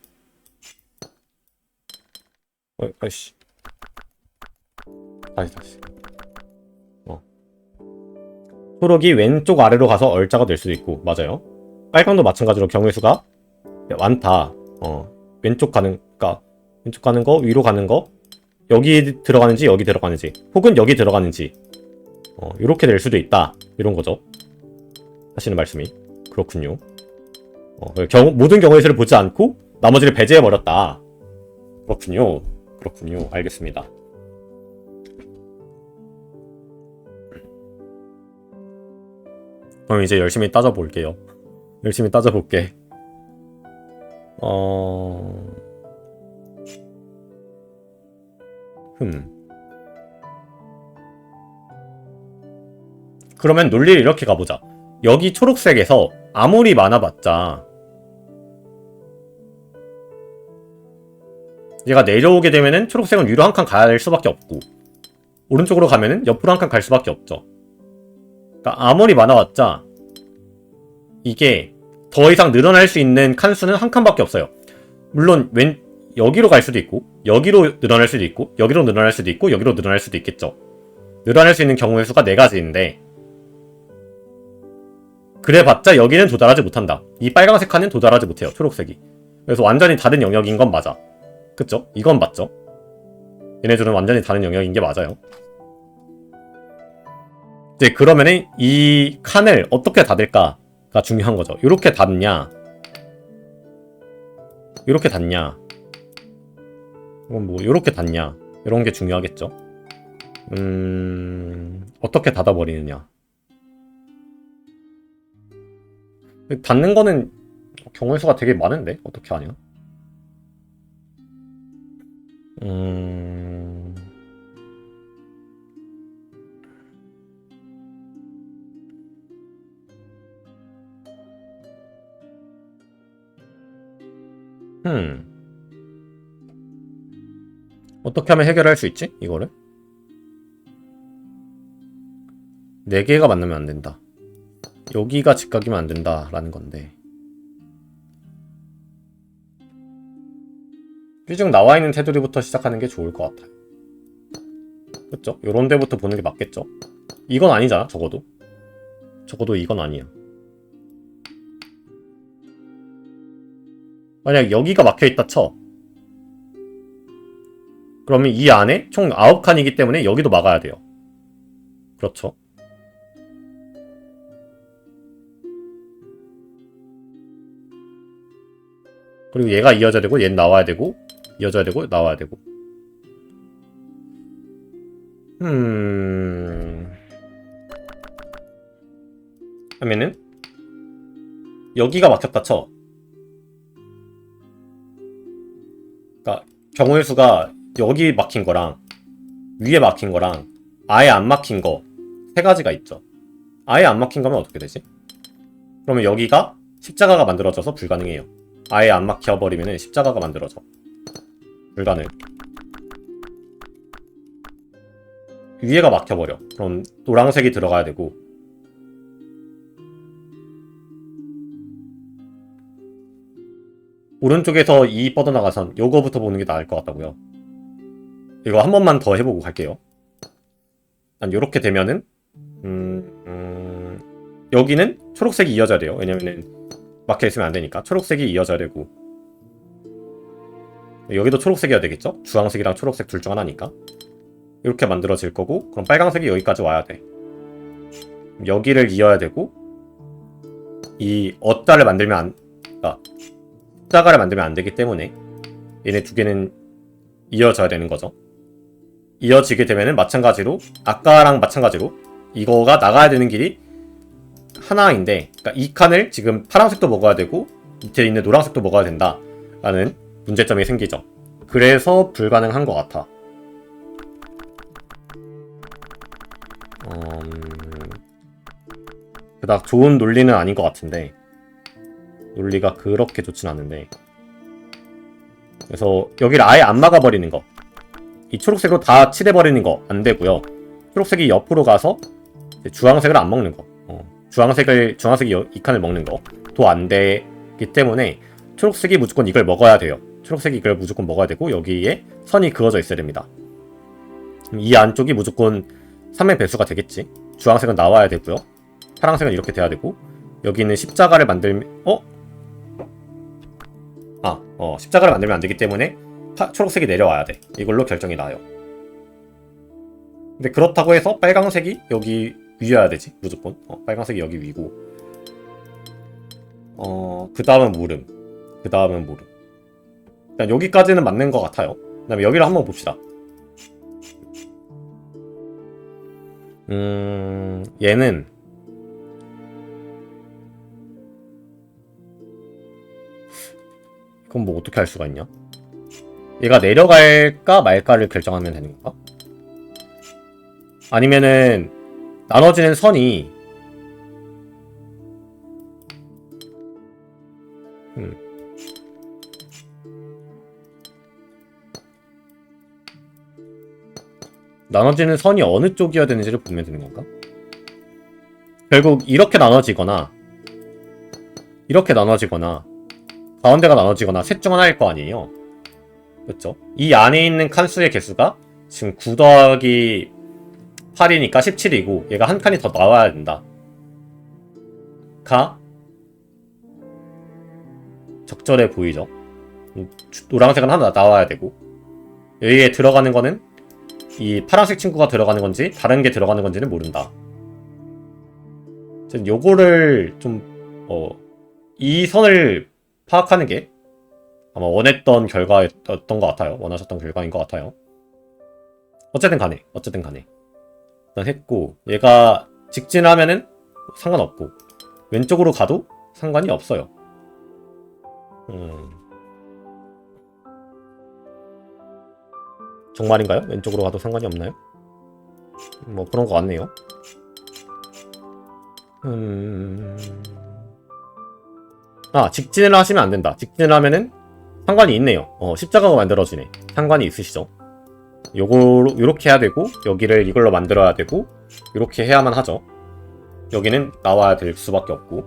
아이씨. 다시. 초록이 왼쪽 아래로 가서 얼자가 될 수도 있고, 맞아요. 빨강도 마찬가지로 경우의 수가 많다. 왼쪽 가는 거, 위로 가는 거, 여기 들어가는지, 여기 들어가는지, 혹은 여기 들어가는지, 이렇게 될 수도 있다. 이런 거죠. 하시는 말씀이. 그렇군요. 모든 경우의 수를 보지 않고, 나머지를 배제해버렸다. 그렇군요. 알겠습니다. 그럼 이제 열심히 따져볼게요. 열심히 따져볼게. 그러면 논리를 이렇게 가보자. 여기 초록색에서 아무리 많아봤자 얘가 내려오게 되면은 초록색은 위로 한 칸 가야 될 수밖에 없고, 오른쪽으로 가면은 옆으로 한 칸 갈 수밖에 없죠. 그러니까 아무리 많아봤자 이게 더 이상 늘어날 수 있는 칸수는 한 칸밖에 없어요. 물론 여기로 갈 수도 있고, 여기로 늘어날 수도 있고, 여기로 늘어날 수도 있고, 여기로 늘어날 수도 있겠죠. 늘어날 수 있는 경우의 수가 4가지인데, 그래봤자 여기는 도달하지 못한다. 이 빨간색 칸은 도달하지 못해요, 초록색이. 그래서 완전히 다른 영역인 건 맞아. 그쵸? 이건 맞죠? 얘네들은 완전히 다른 영역인 게 맞아요. 이제 그러면은 이 칸을 어떻게 닫을까가 중요한 거죠. 이렇게 닫냐, 이렇게 닫냐, 이건 뭐 이렇게 닫냐, 이런 게 중요하겠죠. 어떻게 닫아버리느냐. 닫는 거는 경우의 수가 되게 많은데 어떻게 하냐? 어떻게 하면 해결할 수 있지? 이거를? 4개가 만나면 안 된다. 여기가 직각이면 안 된다라는 건데. 삐죽 나와 있는 테두리부터 시작하는 게 좋을 것 같아요. 그쵸? 요런 데부터 보는 게 맞겠죠? 이건 아니잖아, 적어도. 적어도 이건 아니야. 만약 여기가 막혀있다 쳐. 그러면 이 안에 총 9칸이기 때문에 여기도 막아야 돼요. 그렇죠? 그리고 얘가 이어져야 되고, 얘는 나와야 되고, 이어져야 되고, 나와야 되고. 하면은 여기가 막혔다 쳐. 그러니까 경우의 수가 여기 막힌 거랑 위에 막힌 거랑 아예 안 막힌 거 3가지가 있죠. 아예 안 막힌 거면 어떻게 되지? 그러면 여기가 십자가가 만들어져서 불가능해요. 아예 안 막혀버리면 십자가가 만들어져. 불가능. 위에가 막혀버려. 그럼 노란색이 들어가야 되고, 오른쪽에서 2 뻗어나가선 요거부터 보는 게 나을 것 같다고요. 이거 한 번만 더 해보고 갈게요. 난 요렇게 되면은 여기는 초록색이 이어져야 돼요. 왜냐면은 막혀있으면 안 되니까. 초록색이 이어져야 되고, 여기도 초록색이어야 되겠죠? 주황색이랑 초록색 둘 중 하나니까. 이렇게 만들어질 거고, 그럼 빨강색이 여기까지 와야 돼. 여기를 이어야 되고, 이 어자를 만들면 십자가를 만들면 안 되기 때문에 얘네 2개는 이어져야 되는 거죠. 이어지게 되면은 마찬가지로 아까랑 마찬가지로 이거가 나가야 되는 길이 하나인데, 그러니까 이 칸을 지금 파란색도 먹어야 되고 밑에 있는 노란색도 먹어야 된다 라는 문제점이 생기죠. 그래서 불가능한 것 같아. 그닥 좋은 논리는 아닌 것 같은데, 논리가 그렇게 좋진 않은데. 그래서 여기를 아예 안 막아버리는 거, 이 초록색으로 다 칠해버리는 거 안 되고요. 초록색이 옆으로 가서 주황색을 안 먹는 거, 주황색이 이 칸을 먹는 거도 안 되기 때문에 초록색이 무조건 이걸 먹어야 돼요. 초록색이 이걸 무조건 먹어야 되고, 여기에 선이 그어져 있어야 됩니다. 이 안쪽이 무조건 3의 배수가 되겠지. 주황색은 나와야 되고요. 파란색은 이렇게 돼야 되고, 여기 있는 십자가를 만들면 십자가를 만들면 안 되기 때문에 초록색이 내려와야 돼. 이걸로 결정이 나요. 근데 그렇다고 해서 빨강색이 여기 위여야 되지, 무조건. 빨강색이 여기 위고, 그 다음은 물음, 그 다음은 물음. 일단 여기까지는 맞는 것 같아요. 그 다음에 여기를 한번 봅시다. 얘는 그럼 뭐 어떻게 할 수가 있냐? 얘가 내려갈까 말까를 결정하면 되는 건가? 아니면은 나눠지는 선이 나눠지는 선이 어느 쪽이어야 되는지를 보면 되는 건가? 결국 이렇게 나눠지거나 이렇게 나눠지거나 가운데가 나눠지거나 셋 중 하나일 거 아니에요. 그렇죠? 이 안에 있는 칸수의 개수가 지금 9 더하기 8이니까 17이고 얘가 한 칸이 더 나와야 된다. 가 적절해 보이죠? 노란색은 하나 나와야 되고 여기에 들어가는 거는 이 파란색 친구가 들어가는 건지 다른 게 들어가는 건지는 모른다. 요거를 좀 이 선을 파악하는 게 아마 원했던 결과였던 것 같아요. 원하셨던 결과인 것 같아요. 어쨌든 간에 일단 했고 얘가 직진하면은 상관없고 왼쪽으로 가도 상관이 없어요. 정말인가요? 왼쪽으로 가도 상관이 없나요? 뭐 그런 것 같네요. 직진을 하시면 안 된다. 직진을 하면은 상관이 있네요. 십자가가 만들어지네. 상관이 있으시죠? 요렇게 해야 되고, 여기를 이걸로 만들어야 되고, 요렇게 해야만 하죠. 여기는 나와야 될 수밖에 없고,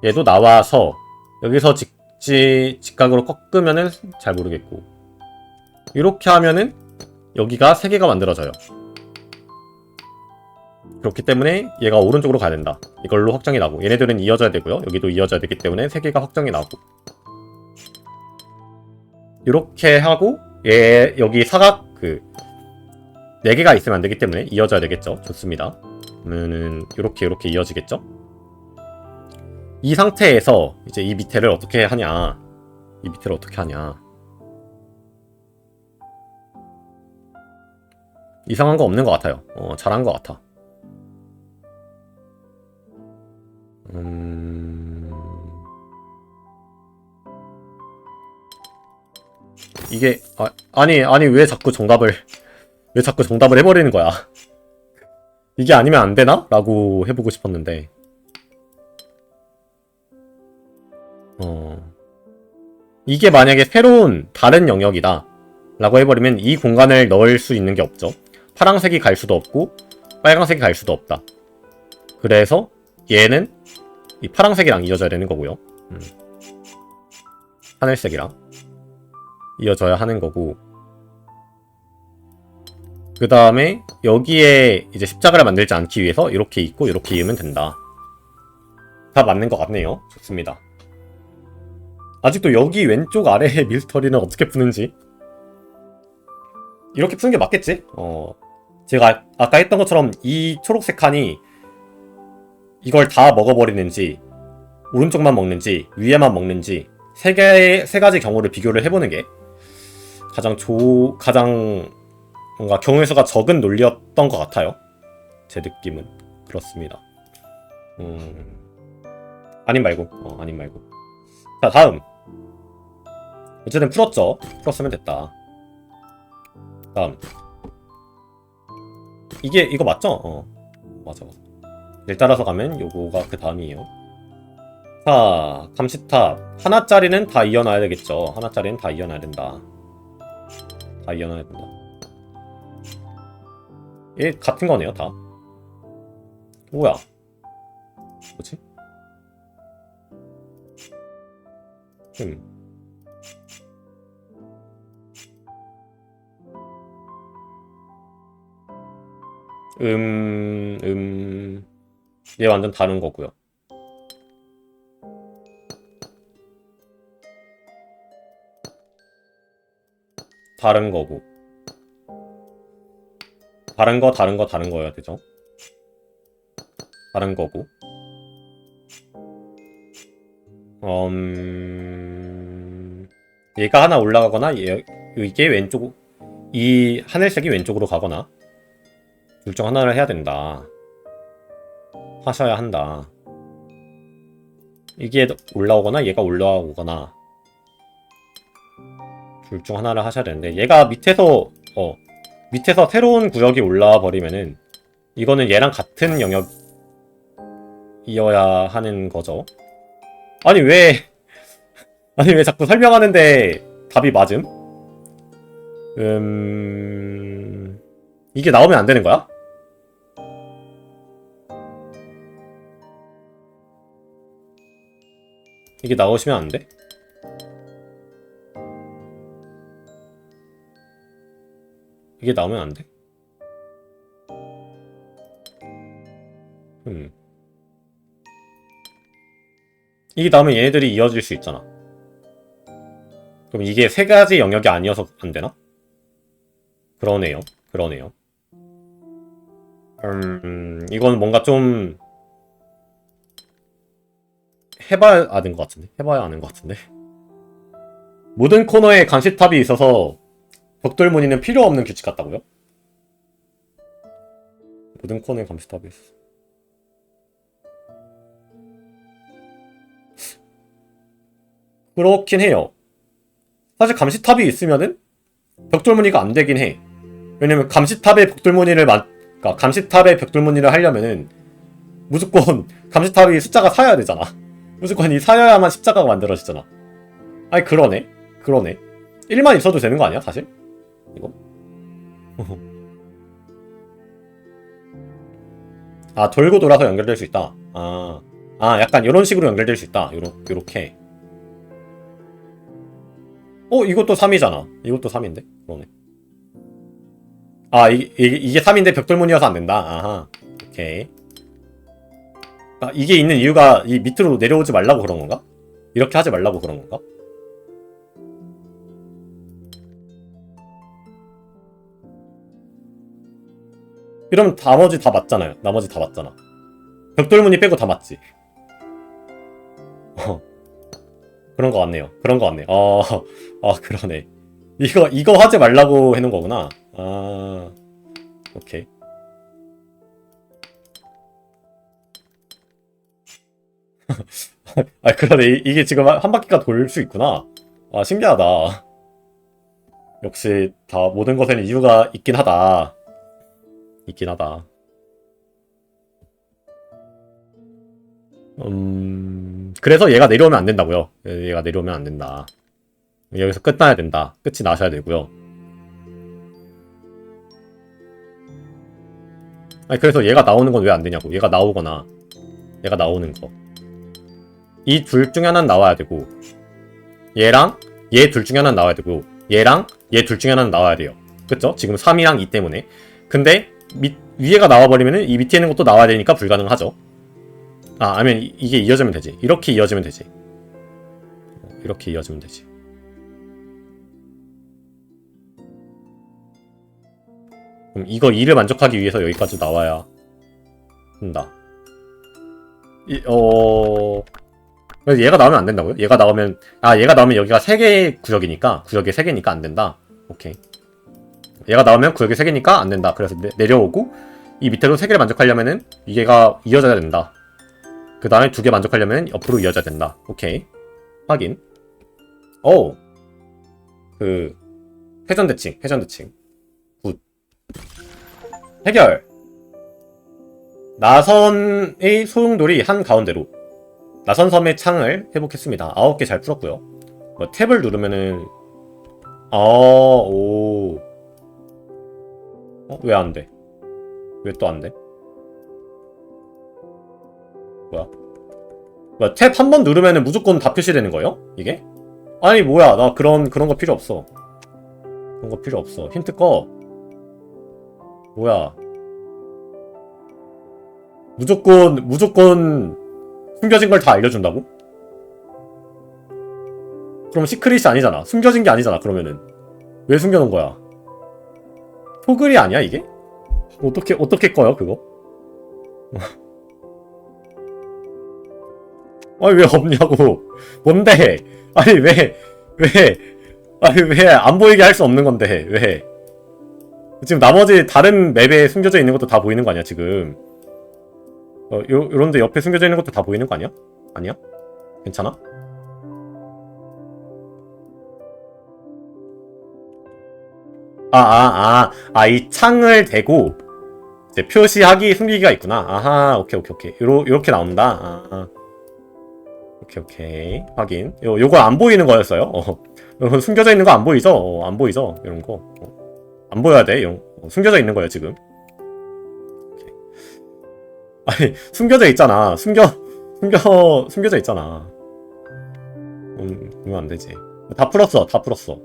얘도 나와서, 여기서 직각으로 꺾으면은 잘 모르겠고, 요렇게 하면은 여기가 3개가 만들어져요. 그렇기 때문에 얘가 오른쪽으로 가야 된다. 이걸로 확정이 나고 얘네들은 이어져야 되고요. 여기도 이어져야 되기 때문에 3개가 확정이 나고 이렇게 하고 얘 여기 사각 4개가 있으면 안 되기 때문에 이어져야 되겠죠. 좋습니다. 그러면은 이렇게 이어지겠죠. 이 상태에서 이제 이 밑에를 어떻게 하냐. 이상한 거 없는 것 같아요. 잘한 것 같아. 이게 아니 왜 자꾸 정답을 해버리는 거야? 이게 아니면 안 되나? 라고 해보고 싶었는데 이게 만약에 새로운 다른 영역이다 라고 해버리면 이 공간을 넣을 수 있는 게 없죠. 파란색이 갈 수도 없고 빨간색이 갈 수도 없다. 그래서 얘는 이 파란색이랑 이어져야 되는 거고요. 하늘색이랑 이어져야 하는 거고 그 다음에 여기에 이제 십자가를 만들지 않기 위해서 이렇게 있고 이렇게 이으면 된다. 다 맞는 것 같네요. 좋습니다. 아직도 여기 왼쪽 아래의 미스터리는 어떻게 푸는지 이렇게 푸는 게 맞겠지? 제가 아까 했던 것처럼 이 초록색 칸이 이걸 다 먹어버리는지 오른쪽만 먹는지 위에만 먹는지 세 가지 경우를 비교를 해보는 게 가장 뭔가 경우의 수가 적은 논리였던 것 같아요. 제 느낌은 그렇습니다. 아님 말고 자 다음 어쨌든 풀었죠. 풀었으면 됐다. 다음 이거 맞죠? 맞아. 일 따라서 가면 요거가 그 다음이에요. 자, 감시탑 하나짜리는 다 이어놔야 되겠죠. 하나짜리는 다 이어놔야 된다. 얘 같은 거네요, 다. 뭐야? 뭐지? 얘 완전 다른 거고요. 다른 거고. 다른 거여야 되죠. 다른 거고. 얘가 하나 올라가거나 이게 왼쪽 이 하늘색이 왼쪽으로 가거나 둘 중 하나를 해야 된다. 하셔야 한다. 이게 올라오거나 얘가 올라오거나 둘 중 하나를 하셔야 되는데 얘가 밑에서 새로운 구역이 올라와 버리면은 이거는 얘랑 같은 영역이어야 하는 거죠. 아니 왜 자꾸 설명하는데 답이 맞음? 이게 나오면 안 되는 거야? 이게 나오시면 안 돼? 이게 나오면 안 돼? 이게 나오면 얘네들이 이어질 수 있잖아. 그럼 이게 세 가지 영역이 아니어서 안 되나? 그러네요. 그러네요. 이건 뭔가 좀 해봐야 아는 것 같은데? 해봐야 아는 것 같은데? 모든 코너에 감시탑이 있어서 벽돌무늬는 필요 없는 규칙 같다고요? 모든 코너에 감시탑이 있어. 그렇긴 해요. 사실 감시탑이 있으면은 벽돌무늬가 안 되긴 해. 왜냐면 감시탑에 벽돌무늬를 그러니까 감시탑에 벽돌무늬를 하려면은 무조건 감시탑이 숫자가 4여야 되잖아. 무조건 이 4여야만 십자가가 만들어지잖아. 아니 그러네. 그러네. 1만 있어도 되는 거 아니야 사실? 이거? 아 돌고 돌아서 연결될 수 있다. 약간 이런 식으로 연결될 수 있다. 요렇게. 이것도 3이잖아. 이것도 3인데? 그러네. 이게 3인데 벽돌무늬여서 안 된다. 아하. 오케이. 이게 있는 이유가 이 밑으로 내려오지 말라고 그런 건가? 이렇게 하지 말라고 그런 건가? 이러면 나머지 다 맞잖아요. 나머지 다 맞잖아. 벽돌무늬 빼고 다 맞지. 그런 거 같네요. 그런 거 같네. 그러네. 이거 하지 말라고 해놓은 거구나. 오케이. 그러네. 이게 지금 한 바퀴가 돌 수 있구나. 신기하다. 역시 다 모든 것에는 이유가 있긴 하다. 있긴 하다. 그래서 얘가 내려오면 안 된다고요. 얘가 내려오면 안 된다. 여기서 끝나야 된다. 끝이 나셔야 되고요. 그래서 얘가 나오는 건 왜 안 되냐고. 얘가 나오거나 얘가 나오는 거. 이 둘 중에 하나는 나와야 되고 얘랑 얘 둘 중에 하나는 나와야 되고 얘랑 얘 둘 중에 하나는 나와야 돼요. 그쵸? 지금 3이랑 2 때문에. 근데 위에가 나와버리면은 이 밑에 있는 것도 나와야 되니까 불가능하죠. 아니면 이게 이어지면 되지. 이렇게 이어지면 되지. 이렇게 이어지면 되지. 그럼 이거 2를 만족하기 위해서 여기까지 나와야 한다. 그래서 얘가 나오면 안 된다고요? 얘가 나오면 여기가 3개의 구역이니까 구역이 3개니까 안 된다. 오케이. 얘가 나오면 구역이 3개니까 안 된다. 그래서 내려오고 이 밑에도 3개를 만족하려면은 이게가 이어져야 된다. 그 다음에 2개 만족하려면 옆으로 이어져야 된다. 오케이. 확인. 회전대칭. 굿. 해결. 나선의 소용돌이 한가운데로 나선섬의 창을 회복했습니다. 9개 잘 풀었고요. 탭을 누르면은 왜 안 돼? 왜 또 안 돼? 뭐야? 탭 한 번 누르면은 무조건 다 표시되는 거예요? 이게? 아니 뭐야, 나 그런 거 필요 없어. 그런 거 필요 없어. 힌트 꺼. 뭐야? 무조건 숨겨진 걸 다 알려준다고? 그럼 시크릿이 아니잖아. 숨겨진 게 아니잖아. 그러면은 왜 숨겨놓은 거야? 토글이 아니야 이게? 어떻게 꺼요 그거? 아니 왜 없냐고. 뭔데? 아니 왜 안 보이게 할 수 없는 건데 왜? 지금 나머지 다른 맵에 숨겨져 있는 것도 다 보이는 거 아니야 지금? 요런데 옆에 숨겨져 있는 것도 다 보이는 거 아니야? 아니야? 괜찮아? 이 창을 대고 이제 표시하기 숨기기가 있구나. 아하, 오케이. 요렇게 나온다. 오케이. 확인. 요거 안 보이는 거였어요? 숨겨져 있는 거 안 보이죠? 안 보이죠? 이런 거. 안 보여야 돼. 숨겨져 있는 거야, 지금. 아니, 숨겨져 있잖아. 숨겨져 있잖아. 보면 안 되지. 다 풀었어, 다 풀었어.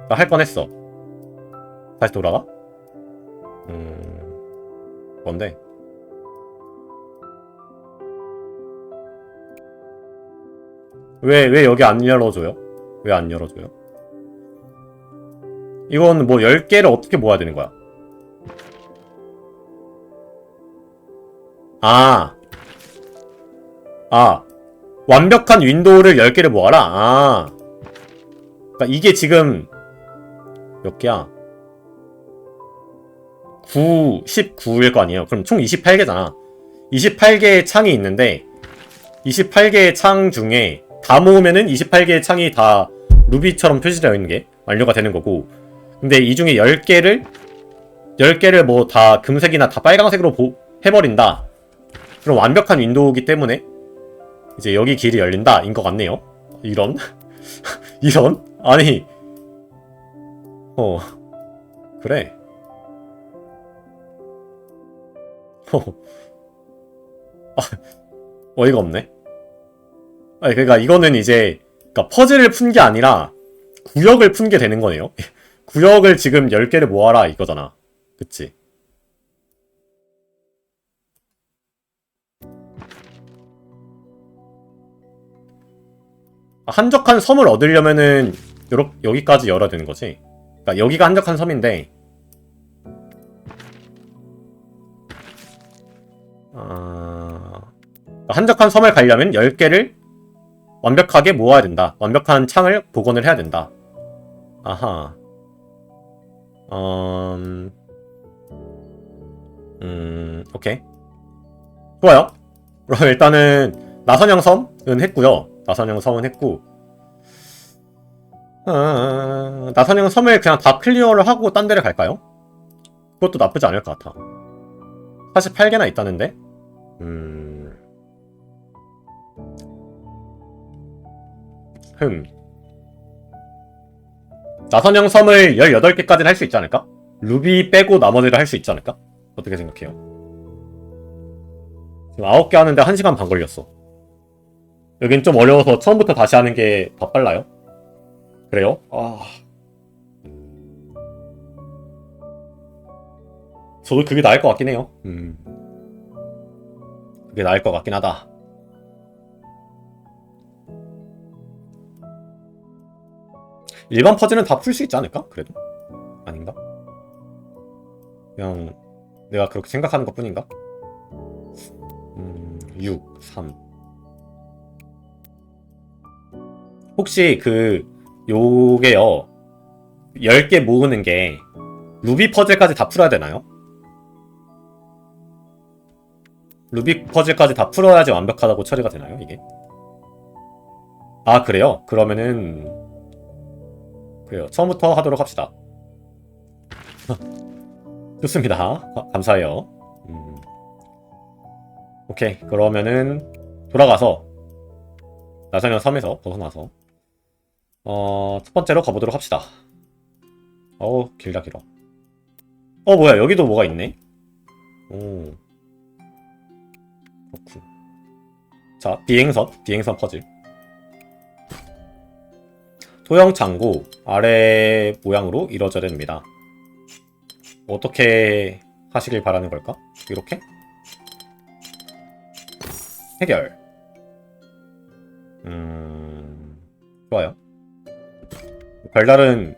나 할 뻔 했어. 다시 돌아가? 뭔데? 왜 여기 안 열어줘요? 왜 안 열어줘요? 이건 뭐 10개를 어떻게 모아야 되는 거야? 완벽한 윈도우를 10개를 모아라? 그러니까 이게 지금 몇 개야? 19일 거 아니에요? 그럼 총 28개잖아. 28개의 창이 있는데 28개의 창 중에 다 모으면은 28개의 창이 다 루비처럼 표시되어 있는 게 완료가 되는 거고, 근데 이 중에 10개를 뭐 다 금색이나 다 빨강색으로 해버린다. 그럼 완벽한 윈도우기 때문에 이제 여기 길이 열린다 인 것 같네요. 이런 이런? 아니 그래. 어이가 없네. 아니 그러니까 이거는 이제 그러니까 퍼즐을 푼 게 아니라 구역을 푼 게 되는 거네요. 구역을 지금 10개를 모아라 이거잖아. 그치? 한적한 섬을 얻으려면은 여기까지 열어야 되는 거지. 그러니까 여기가 한적한 섬인데 한적한 섬을 가려면 10개를 완벽하게 모아야 된다. 완벽한 창을 복원을 해야 된다. 아하. 오케이. 좋아요. 그럼 일단은 나선형 섬은 했고요. 나선형 섬은 했고, 나선형 섬을 그냥 다 클리어를 하고 딴 데를 갈까요? 그것도 나쁘지 않을 것 같아. 48개나 있다는데? 나선형 섬을 18개까지는 할 수 있지 않을까? 루비 빼고 나머지를 할 수 있지 않을까? 어떻게 생각해요? 지금 9개 하는데 1시간 반 걸렸어. 여긴 좀 어려워서 처음부터 다시 하는 게 더 빨라요? 그래요? 저도 그게 나을 것 같긴 해요. 그게 나을 것 같긴 하다. 일반 퍼즐은 다 풀 수 있지 않을까? 그래도? 아닌가? 그냥 내가 그렇게 생각하는 것 뿐인가? 6, 3. 혹시 요게요 10개 모으는 게 루비 퍼즐까지 다 풀어야 되나요? 루비 퍼즐까지 다 풀어야지 완벽하다고 처리가 되나요, 이게? 그래요? 그러면은 그래요. 처음부터 하도록 합시다. 좋습니다. 감사해요. 오케이. 그러면은 돌아가서 나선형 섬에서 벗어나서 첫 번째로 가보도록 합시다. 길다 길어. 뭐야, 여기도 뭐가 있네? 그렇군. 자, 비행선 퍼즐. 소형 창고 아래 모양으로 이루어져야 됩니다. 어떻게 하시길 바라는 걸까? 이렇게? 해결. 좋아요. 별다른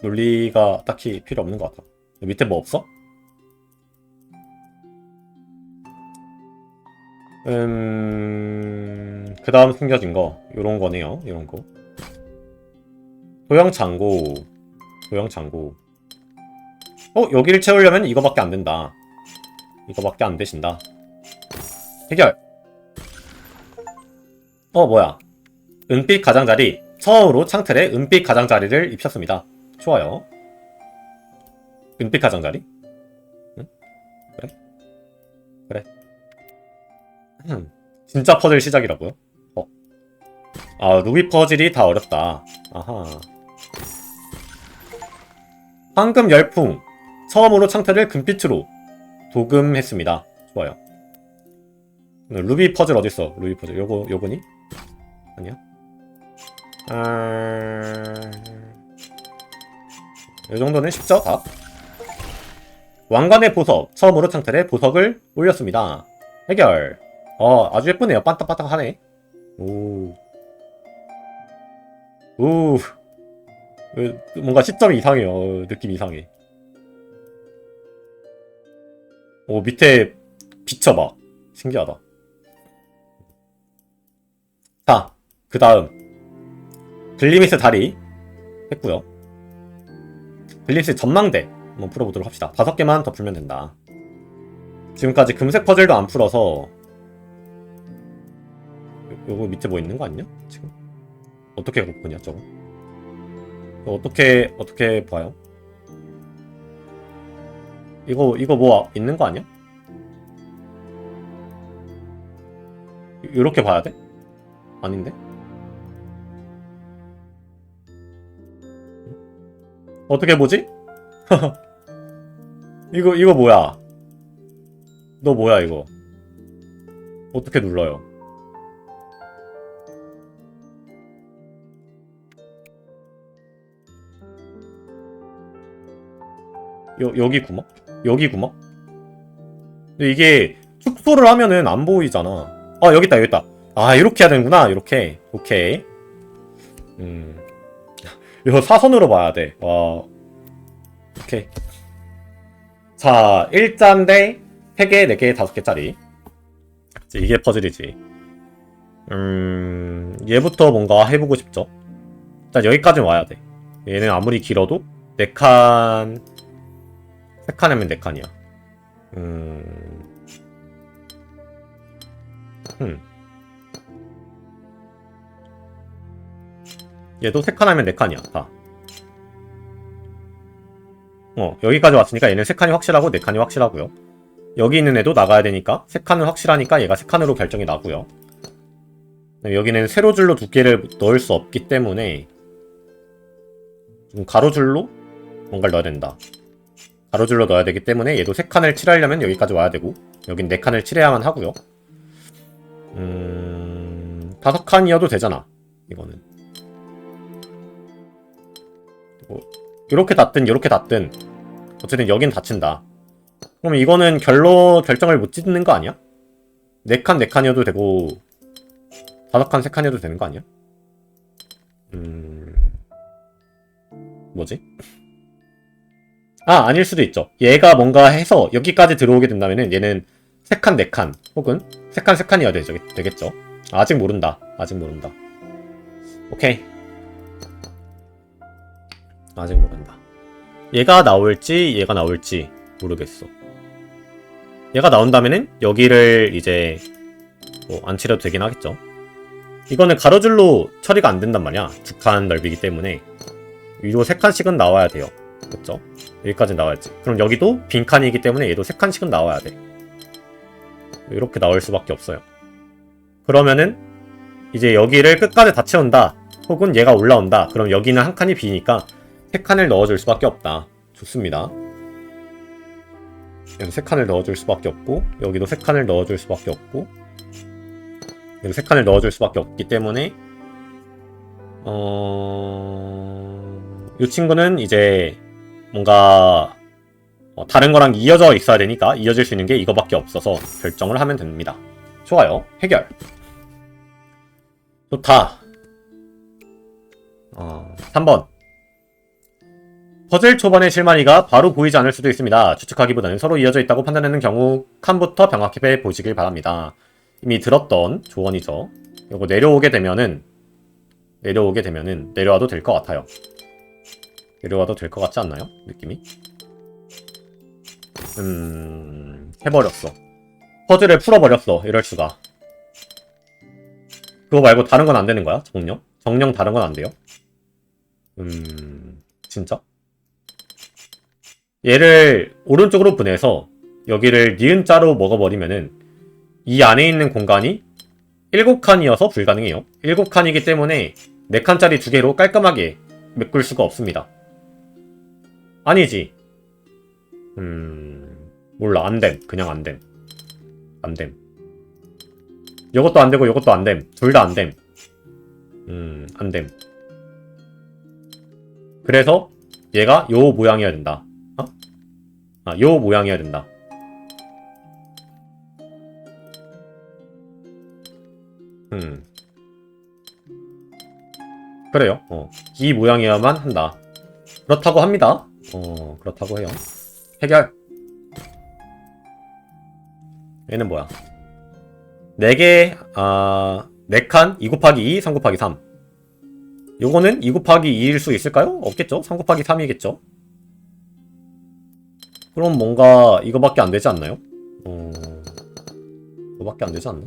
논리가 딱히 필요 없는 것 같아. 밑에 뭐 없어? 그 다음 숨겨진 거 요런 거네요. 요런 거. 소형 창고. 여기를 채우려면 이거밖에 안 된다. 이거밖에 안 되신다. 해결. 뭐야. 은빛 가장자리. 처음으로 창틀에 은빛 가장자리를 입혔습니다. 좋아요. 은빛 가장자리? 응? 그래. 진짜 퍼즐 시작이라고요? 루비 퍼즐이 다 어렵다. 아하. 황금 열풍. 처음으로 창틀을 금빛으로 도금했습니다. 좋아요. 루비 퍼즐 어딨어? 루비 퍼즐. 요거니? 아니야? 이 정도는 쉽죠, 답. 왕관의 보석. 처음으로 창틀에 보석을 올렸습니다. 해결. 아주 예쁘네요. 반딱반딱하네. 오. 뭔가 시점이 이상해요. 느낌 이상해. 밑에 비춰봐. 신기하다. 자, 그 다음. 글리미스 다리. 했고요. 글리미스 전망대. 한번 풀어보도록 합시다. 5개만 더 풀면 된다. 지금까지 금색 퍼즐도 안 풀어서 요거 밑에 뭐 있는 거 아니냐? 지금? 어떻게 보냐, 저거? 어떻게 봐요? 이거 뭐 있는 거 아니야? 이렇게 봐야 돼? 아닌데? 어떻게 보지? 이거 뭐야? 너 뭐야 이거? 어떻게 눌러요? 여기 구멍? 여기 구멍? 근데 이게 축소를 하면은 안 보이잖아. 여기 있다. 이렇게 해야 되는구나. 이렇게. 오케이. 이거 사선으로 봐야 돼. 와. 오케이. 자, 1자인데 3개, 4개, 5개짜리. 이게 퍼즐이지. 얘부터 뭔가 해보고 싶죠. 일단 여기까지 와야 돼. 얘는 아무리 길어도 4칸, 3칸 하면 4칸이야. 얘도 3칸 하면 4칸이야, 다. 여기까지 왔으니까 얘는 3칸이 확실하고 4칸이 확실하고요. 여기 있는 애도 나가야 되니까 3칸은 확실하니까 얘가 3칸으로 결정이 나고요. 여기는 세로줄로 2개를 넣을 수 없기 때문에 좀 가로줄로 뭔가를 넣어야 된다. 가로줄로 넣어야 되기 때문에 얘도 3칸을 칠하려면 여기까지 와야 되고 여긴 4칸을 칠해야만 하고요. 5칸이어도 되잖아, 이거는. 이렇게 닿든 이렇게 닿든 어쨌든 여긴 닫힌다. 그럼 이거는 결정을 못 짓는 거 아니야? 4칸 4칸이어도 되고 5칸 3칸이어도 되는 거 아니야? 뭐지? 아닐 수도 있죠. 얘가 뭔가 해서 여기까지 들어오게 된다면은 얘는 3칸 4칸 혹은 3칸 3칸이어야 되겠죠. 아직 모른다. 오케이. 아직 모른다. 얘가 나올지 모르겠어. 얘가 나온다면은 여기를 이제 안 칠해도 되긴 하겠죠. 이거는 가로줄로 처리가 안 된단 말이야. 2칸 넓이기 때문에 위로 3칸씩은 나와야 돼요. 그렇죠? 여기까지 나와야지. 그럼 여기도 빈칸이기 때문에 얘도 3칸씩은 나와야 돼. 이렇게 나올 수밖에 없어요. 그러면은 이제 여기를 끝까지 다 채운다. 혹은 얘가 올라온다. 그럼 여기는 한 칸이 비니까 3칸을 넣어줄 수밖에 없다. 좋습니다. 여기 3칸을 넣어줄 수밖에 없고 여기도 3칸을 넣어줄 수밖에 없고 여기 3칸을 넣어줄 수밖에 없기 때문에 이 친구는 이제 뭔가 다른 거랑 이어져 있어야 되니까 이어질 수 있는 게 이거밖에 없어서 결정을 하면 됩니다. 좋아요. 해결. 좋다. 3번. 퍼즐 초반의 실마리가 바로 보이지 않을 수도 있습니다. 추측하기보다는 서로 이어져 있다고 판단하는 경우 칸부터 병합해 보시길 바랍니다. 이미 들었던 조언이죠. 이거 내려오게 되면은 내려와도 될 것 같아요. 내려와도 될 것 같지 않나요? 느낌이? 해버렸어. 퍼즐을 풀어버렸어. 이럴수가. 그거 말고 다른 건 안 되는 거야? 정령 다른 건 안 돼요? 진짜? 얘를 오른쪽으로 보내서 여기를 니은자로 먹어버리면은 이 안에 있는 공간이 7칸이어서 불가능해요. 7칸이기 때문에 4칸짜리 2개로 깔끔하게 메꿀 수가 없습니다. 아니지. 몰라. 안됨. 그냥 안됨. 안됨. 요것도 안되고 요것도 안됨. 둘 다 안됨. 안됨. 그래서 얘가 요 모양이어야 된다. 어? 아, 요 모양이어야 된다. 그래요. 이 모양이어야만 한다. 그렇다고 합니다. 그렇다고 해요. 해결. 얘는 뭐야? 4개, 4칸, 2 곱하기 2, 3 곱하기 3. 요거는 2 곱하기 2일 수 있을까요? 없겠죠? 3 곱하기 3이겠죠? 그럼 뭔가 이거밖에 안 되지 않나요? 이거밖에 안 되지 않나?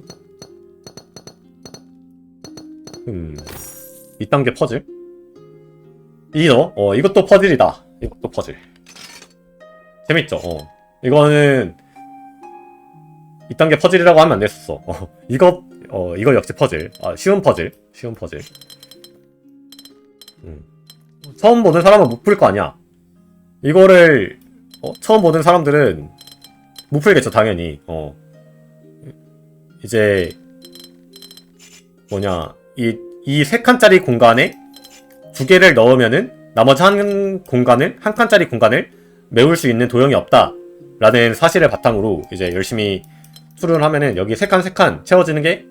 2단계 퍼즐? 이것도 퍼즐이다. 이것도 퍼즐. 재밌죠? 이거는 2단계 퍼즐이라고 하면 안 됐었어. 이거 역시 퍼즐. 쉬운 퍼즐. 쉬운 퍼즐. 처음 보는 사람은 못 풀 거 아니야. 이거를, 처음 보는 사람들은 못 풀겠죠, 당연히. 이제, 이 3칸짜리 공간에 2개를 넣으면은 나머지 한 칸짜리 공간을 메울 수 있는 도형이 없다. 라는 사실을 바탕으로 이제 열심히 수련을 하면은 여기 3칸 채워지는 게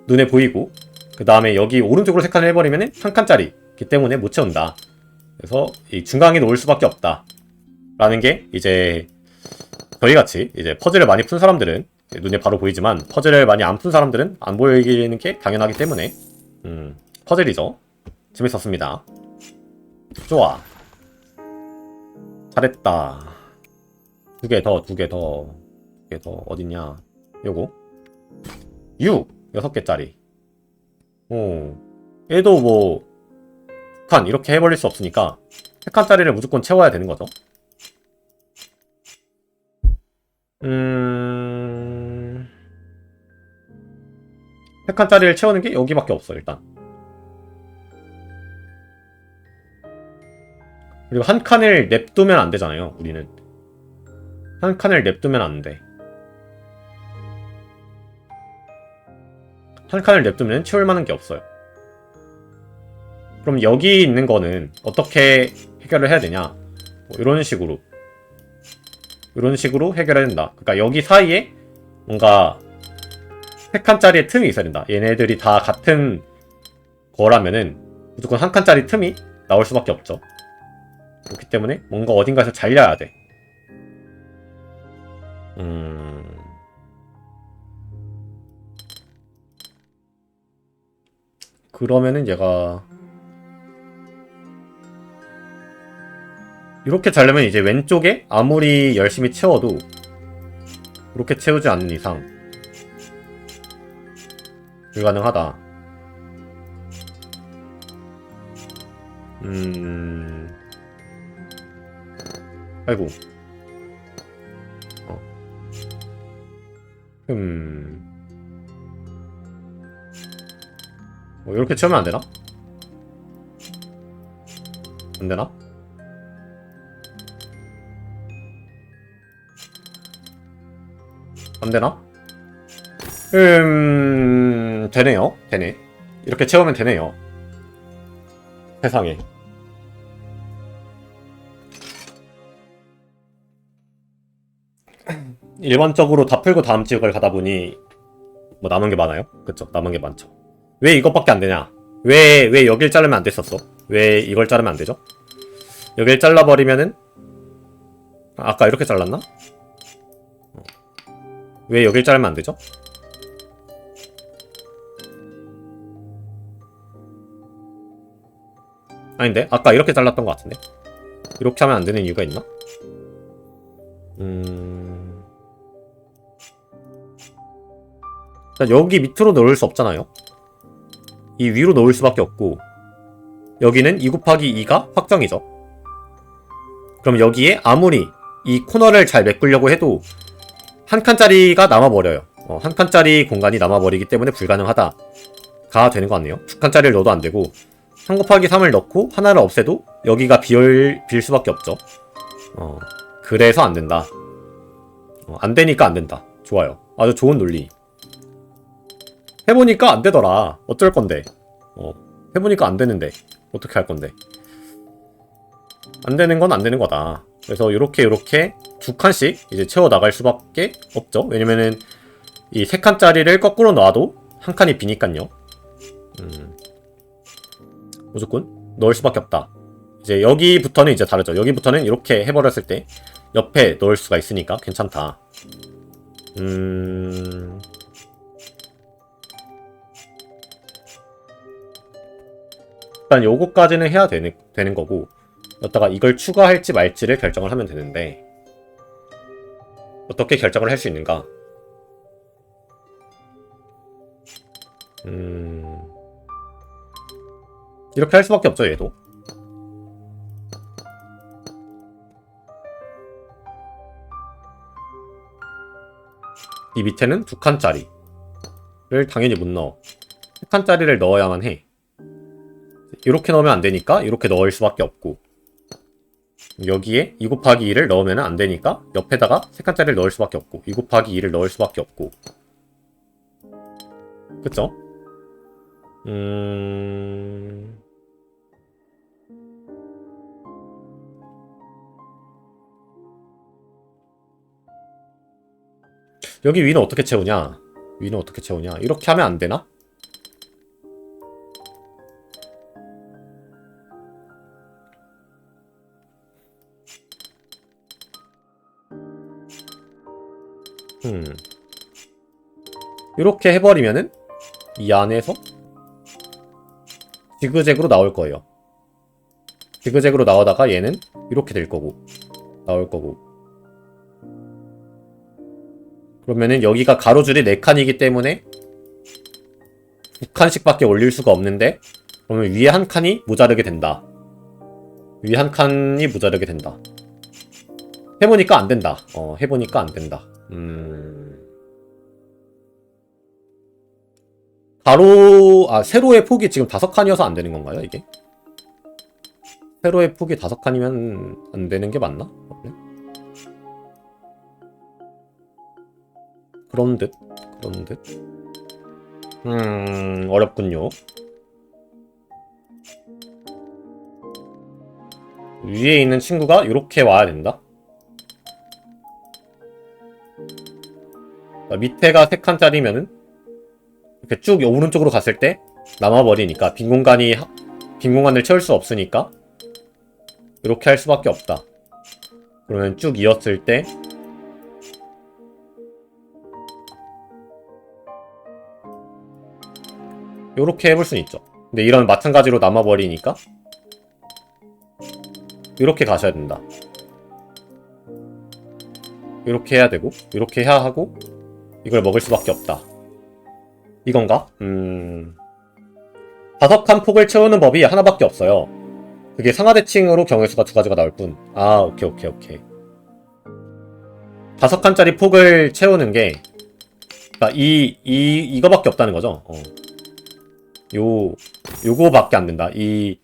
눈에 보이고, 그 다음에 여기 오른쪽으로 3칸을 해버리면은 1칸짜리기 때문에 못 채운다. 그래서 이 중간에 놓을 수밖에 없다. 라는 게 이제 저희같이 이제 퍼즐을 많이 푼 사람들은 눈에 바로 보이지만 퍼즐을 많이 안 푼 사람들은 안 보이는 게 당연하기 때문에 퍼즐이죠. 재밌었습니다. 좋아. 잘했다. 2개 더 어딨냐. 요거 6개짜리. 얘도 뭐 2칸 이렇게 해버릴 수 없으니까 3칸짜리를 무조건 채워야 되는 거죠. 3칸짜리를 채우는 게 여기밖에 없어 일단. 그리고 한 칸을 냅두면 안 되잖아요. 우리는 한 칸을 냅두면 안 돼. 한 칸을 냅두면 채울 만한 게 없어요. 그럼 여기 있는 거는 어떻게 해결을 해야 되냐? 뭐 이런 식으로 해결해야 된다. 그러니까 여기 사이에 뭔가 3칸짜리의 틈이 있어야 된다. 얘네들이 다 같은 거라면은 무조건 한 칸짜리 틈이 나올 수밖에 없죠. 그렇기 때문에 뭔가 어딘가에서 잘려야 돼. 그러면은 얘가 이렇게 자르면 이제 왼쪽에 아무리 열심히 채워도 이렇게 채우지 않는 이상 불가능하다. 아이고. 뭐 이렇게 채우면 안 되나? 안 되나? 안 되나? 되네요. 되네. 이렇게 채우면 되네요. 세상에. 일반적으로 다 풀고 다음 지역을 가다 보니 뭐 남은 게 많아요? 그쵸? 남은 게 많죠. 왜 이것밖에 안 되냐? 왜 여길 자르면 안 됐었어? 왜 이걸 자르면 안 되죠? 여길 잘라버리면은 아까 이렇게 잘랐나? 왜 여길 자르면 안 되죠? 아닌데? 아까 이렇게 잘랐던 것 같은데? 이렇게 하면 안 되는 이유가 있나? 여기 밑으로 넣을 수 없잖아요? 이 위로 넣을 수밖에 없고 여기는 2 곱하기 2가 확정이죠. 그럼 여기에 아무리 이 코너를 잘 메꾸려고 해도 한 칸짜리가 남아버려요. 한 칸짜리 공간이 남아버리기 때문에 불가능하다가 되는 것 같네요. 2칸짜리를 넣어도 안되고 3 곱하기 3을 넣고 하나를 없애도 여기가 빌 수밖에 없죠. 그래서 안 된다. 안 되니까 안 된다. 좋아요. 아주 좋은 논리. 해보니까 안 되더라. 어쩔 건데. 해보니까 안 되는데. 어떻게 할 건데. 안 되는 건 안 되는 거다. 그래서 요렇게 두 칸씩 이제 채워 나갈 수밖에 없죠. 왜냐면은 이 세 칸짜리를 거꾸로 놔도 한 칸이 비니깐요. 무조건 넣을 수밖에 없다. 이제 여기부터는 이제 다르죠. 여기부터는 이렇게 해버렸을 때 옆에 넣을 수가 있으니까 괜찮다. 일단 요거까지는 해야 되는 거고, 여기다가 이걸 추가할지 말지를 결정을 하면 되는데, 어떻게 결정을 할 수 있는가? 이렇게 할 수밖에 없죠, 얘도. 이 밑에는 두 칸짜리를 당연히 못 넣어. 세 칸짜리를 넣어야만 해. 이렇게 넣으면 안 되니까 이렇게 넣을 수밖에 없고, 여기에 2 곱하기 2를 넣으면 안 되니까 옆에다가 세 칸짜리를 넣을 수밖에 없고, 2 곱하기 2를 넣을 수밖에 없고. 그쵸? 여기 위는 어떻게 채우냐? 위는 어떻게 채우냐? 이렇게 하면 안 되나? 이렇게 해버리면은 이 안에서 지그재그로 나올 거예요. 지그재그로 나오다가 얘는 이렇게 될 거고, 나올 거고. 그러면은 여기가 가로줄이 4칸이기 때문에 2칸씩밖에 올릴 수가 없는데, 그러면 위에 한 칸이 모자르게 된다. 위에 한 칸이 모자르게 된다. 해보니까 안 된다. 해보니까 안 된다. 세로의 폭이 지금 5칸이어서 안 되는 건가요, 이게? 세로의 폭이 5칸이면 안 되는 게 맞나? 그런 듯. 어렵군요. 위에 있는 친구가 이렇게 와야 된다. 밑에가 3칸짜리면은 이렇게 쭉 오른쪽으로 갔을 때 남아버리니까 빈 공간을 채울 수 없으니까 이렇게 할 수밖에 없다. 그러면 쭉 이었을 때 요렇게 해볼 수는 있죠. 근데 이런 마찬가지로 남아버리니까 이렇게 가셔야 된다. 이렇게 해야 되고, 이렇게 해야 하고, 이걸 먹을 수밖에 없다. 이건가? 5칸 폭을 채우는 법이 하나밖에 없어요. 그게 상하대칭으로 경우의 수가 2가지가 나올 뿐. 아, 오케이. 5칸짜리 폭을 채우는 게, 그니까 이거밖에 없다는 거죠. 요거밖에 안 된다. 이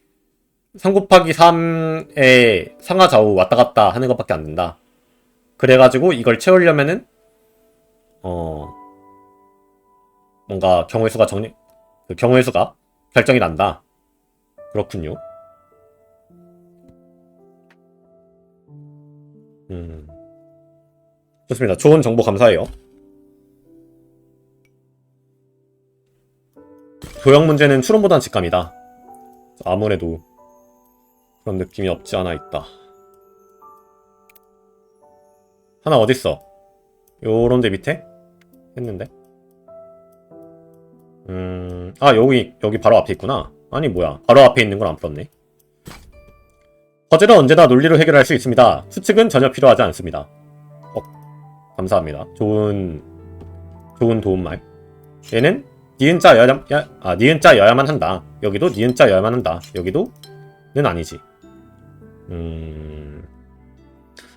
3 곱하기 3의 상하 좌우 왔다 갔다 하는 것밖에 안 된다. 그래가지고 이걸 채우려면은 뭔가 경우의 수가 결정이 난다. 그렇군요. 좋습니다. 좋은 정보 감사해요. 도형 문제는 추론보단 직감이다. 아무래도 그런 느낌이 없지 않아 있다. 하나 어딨어? 요런 데 밑에? 했는데? 여기 바로 앞에 있구나. 아니 뭐야, 바로 앞에 있는 걸 안 풀었네. 퍼즐은 언제나 논리로 해결할 수 있습니다. 수칙은 전혀 필요하지 않습니다. 감사합니다. 좋은 도움말. 얘는 니은자여야만 한다. 여기도 니은자여야만 한다. 여기도 는 아니지.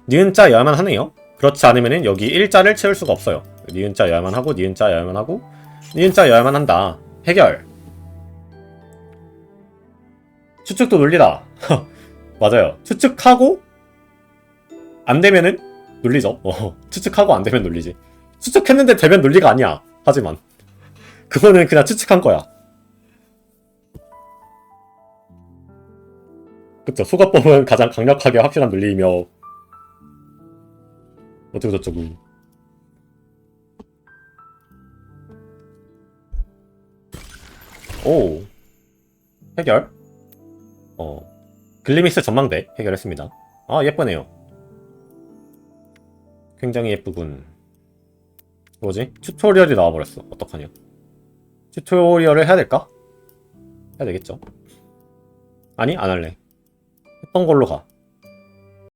니은자여야만 하네요. 그렇지 않으면은 여기 일자를 채울 수가 없어요. 니은자여야만 하고 니은자여야만 하고 니은자여야만 한다. 해결. 추측도 논리다. 맞아요. 추측하고 안 되면은 눌리죠. 추측하고 안 되면 눌리지. 추측했는데 되면 논리가 아니야. 하지만 그거는 그냥 추측한 거야. 그쵸. 소가법은 가장 강력하게 확실한 논리이며 어쩌고저쩌고. 오, 해결. 글리미스 전망대 해결했습니다. 아, 예쁘네요. 굉장히 예쁘군. 뭐지? 튜토리얼이 나와버렸어. 어떡하냐. 튜토리얼을 해야 될까? 해야 되겠죠. 아니, 안 할래. 했던 걸로 가.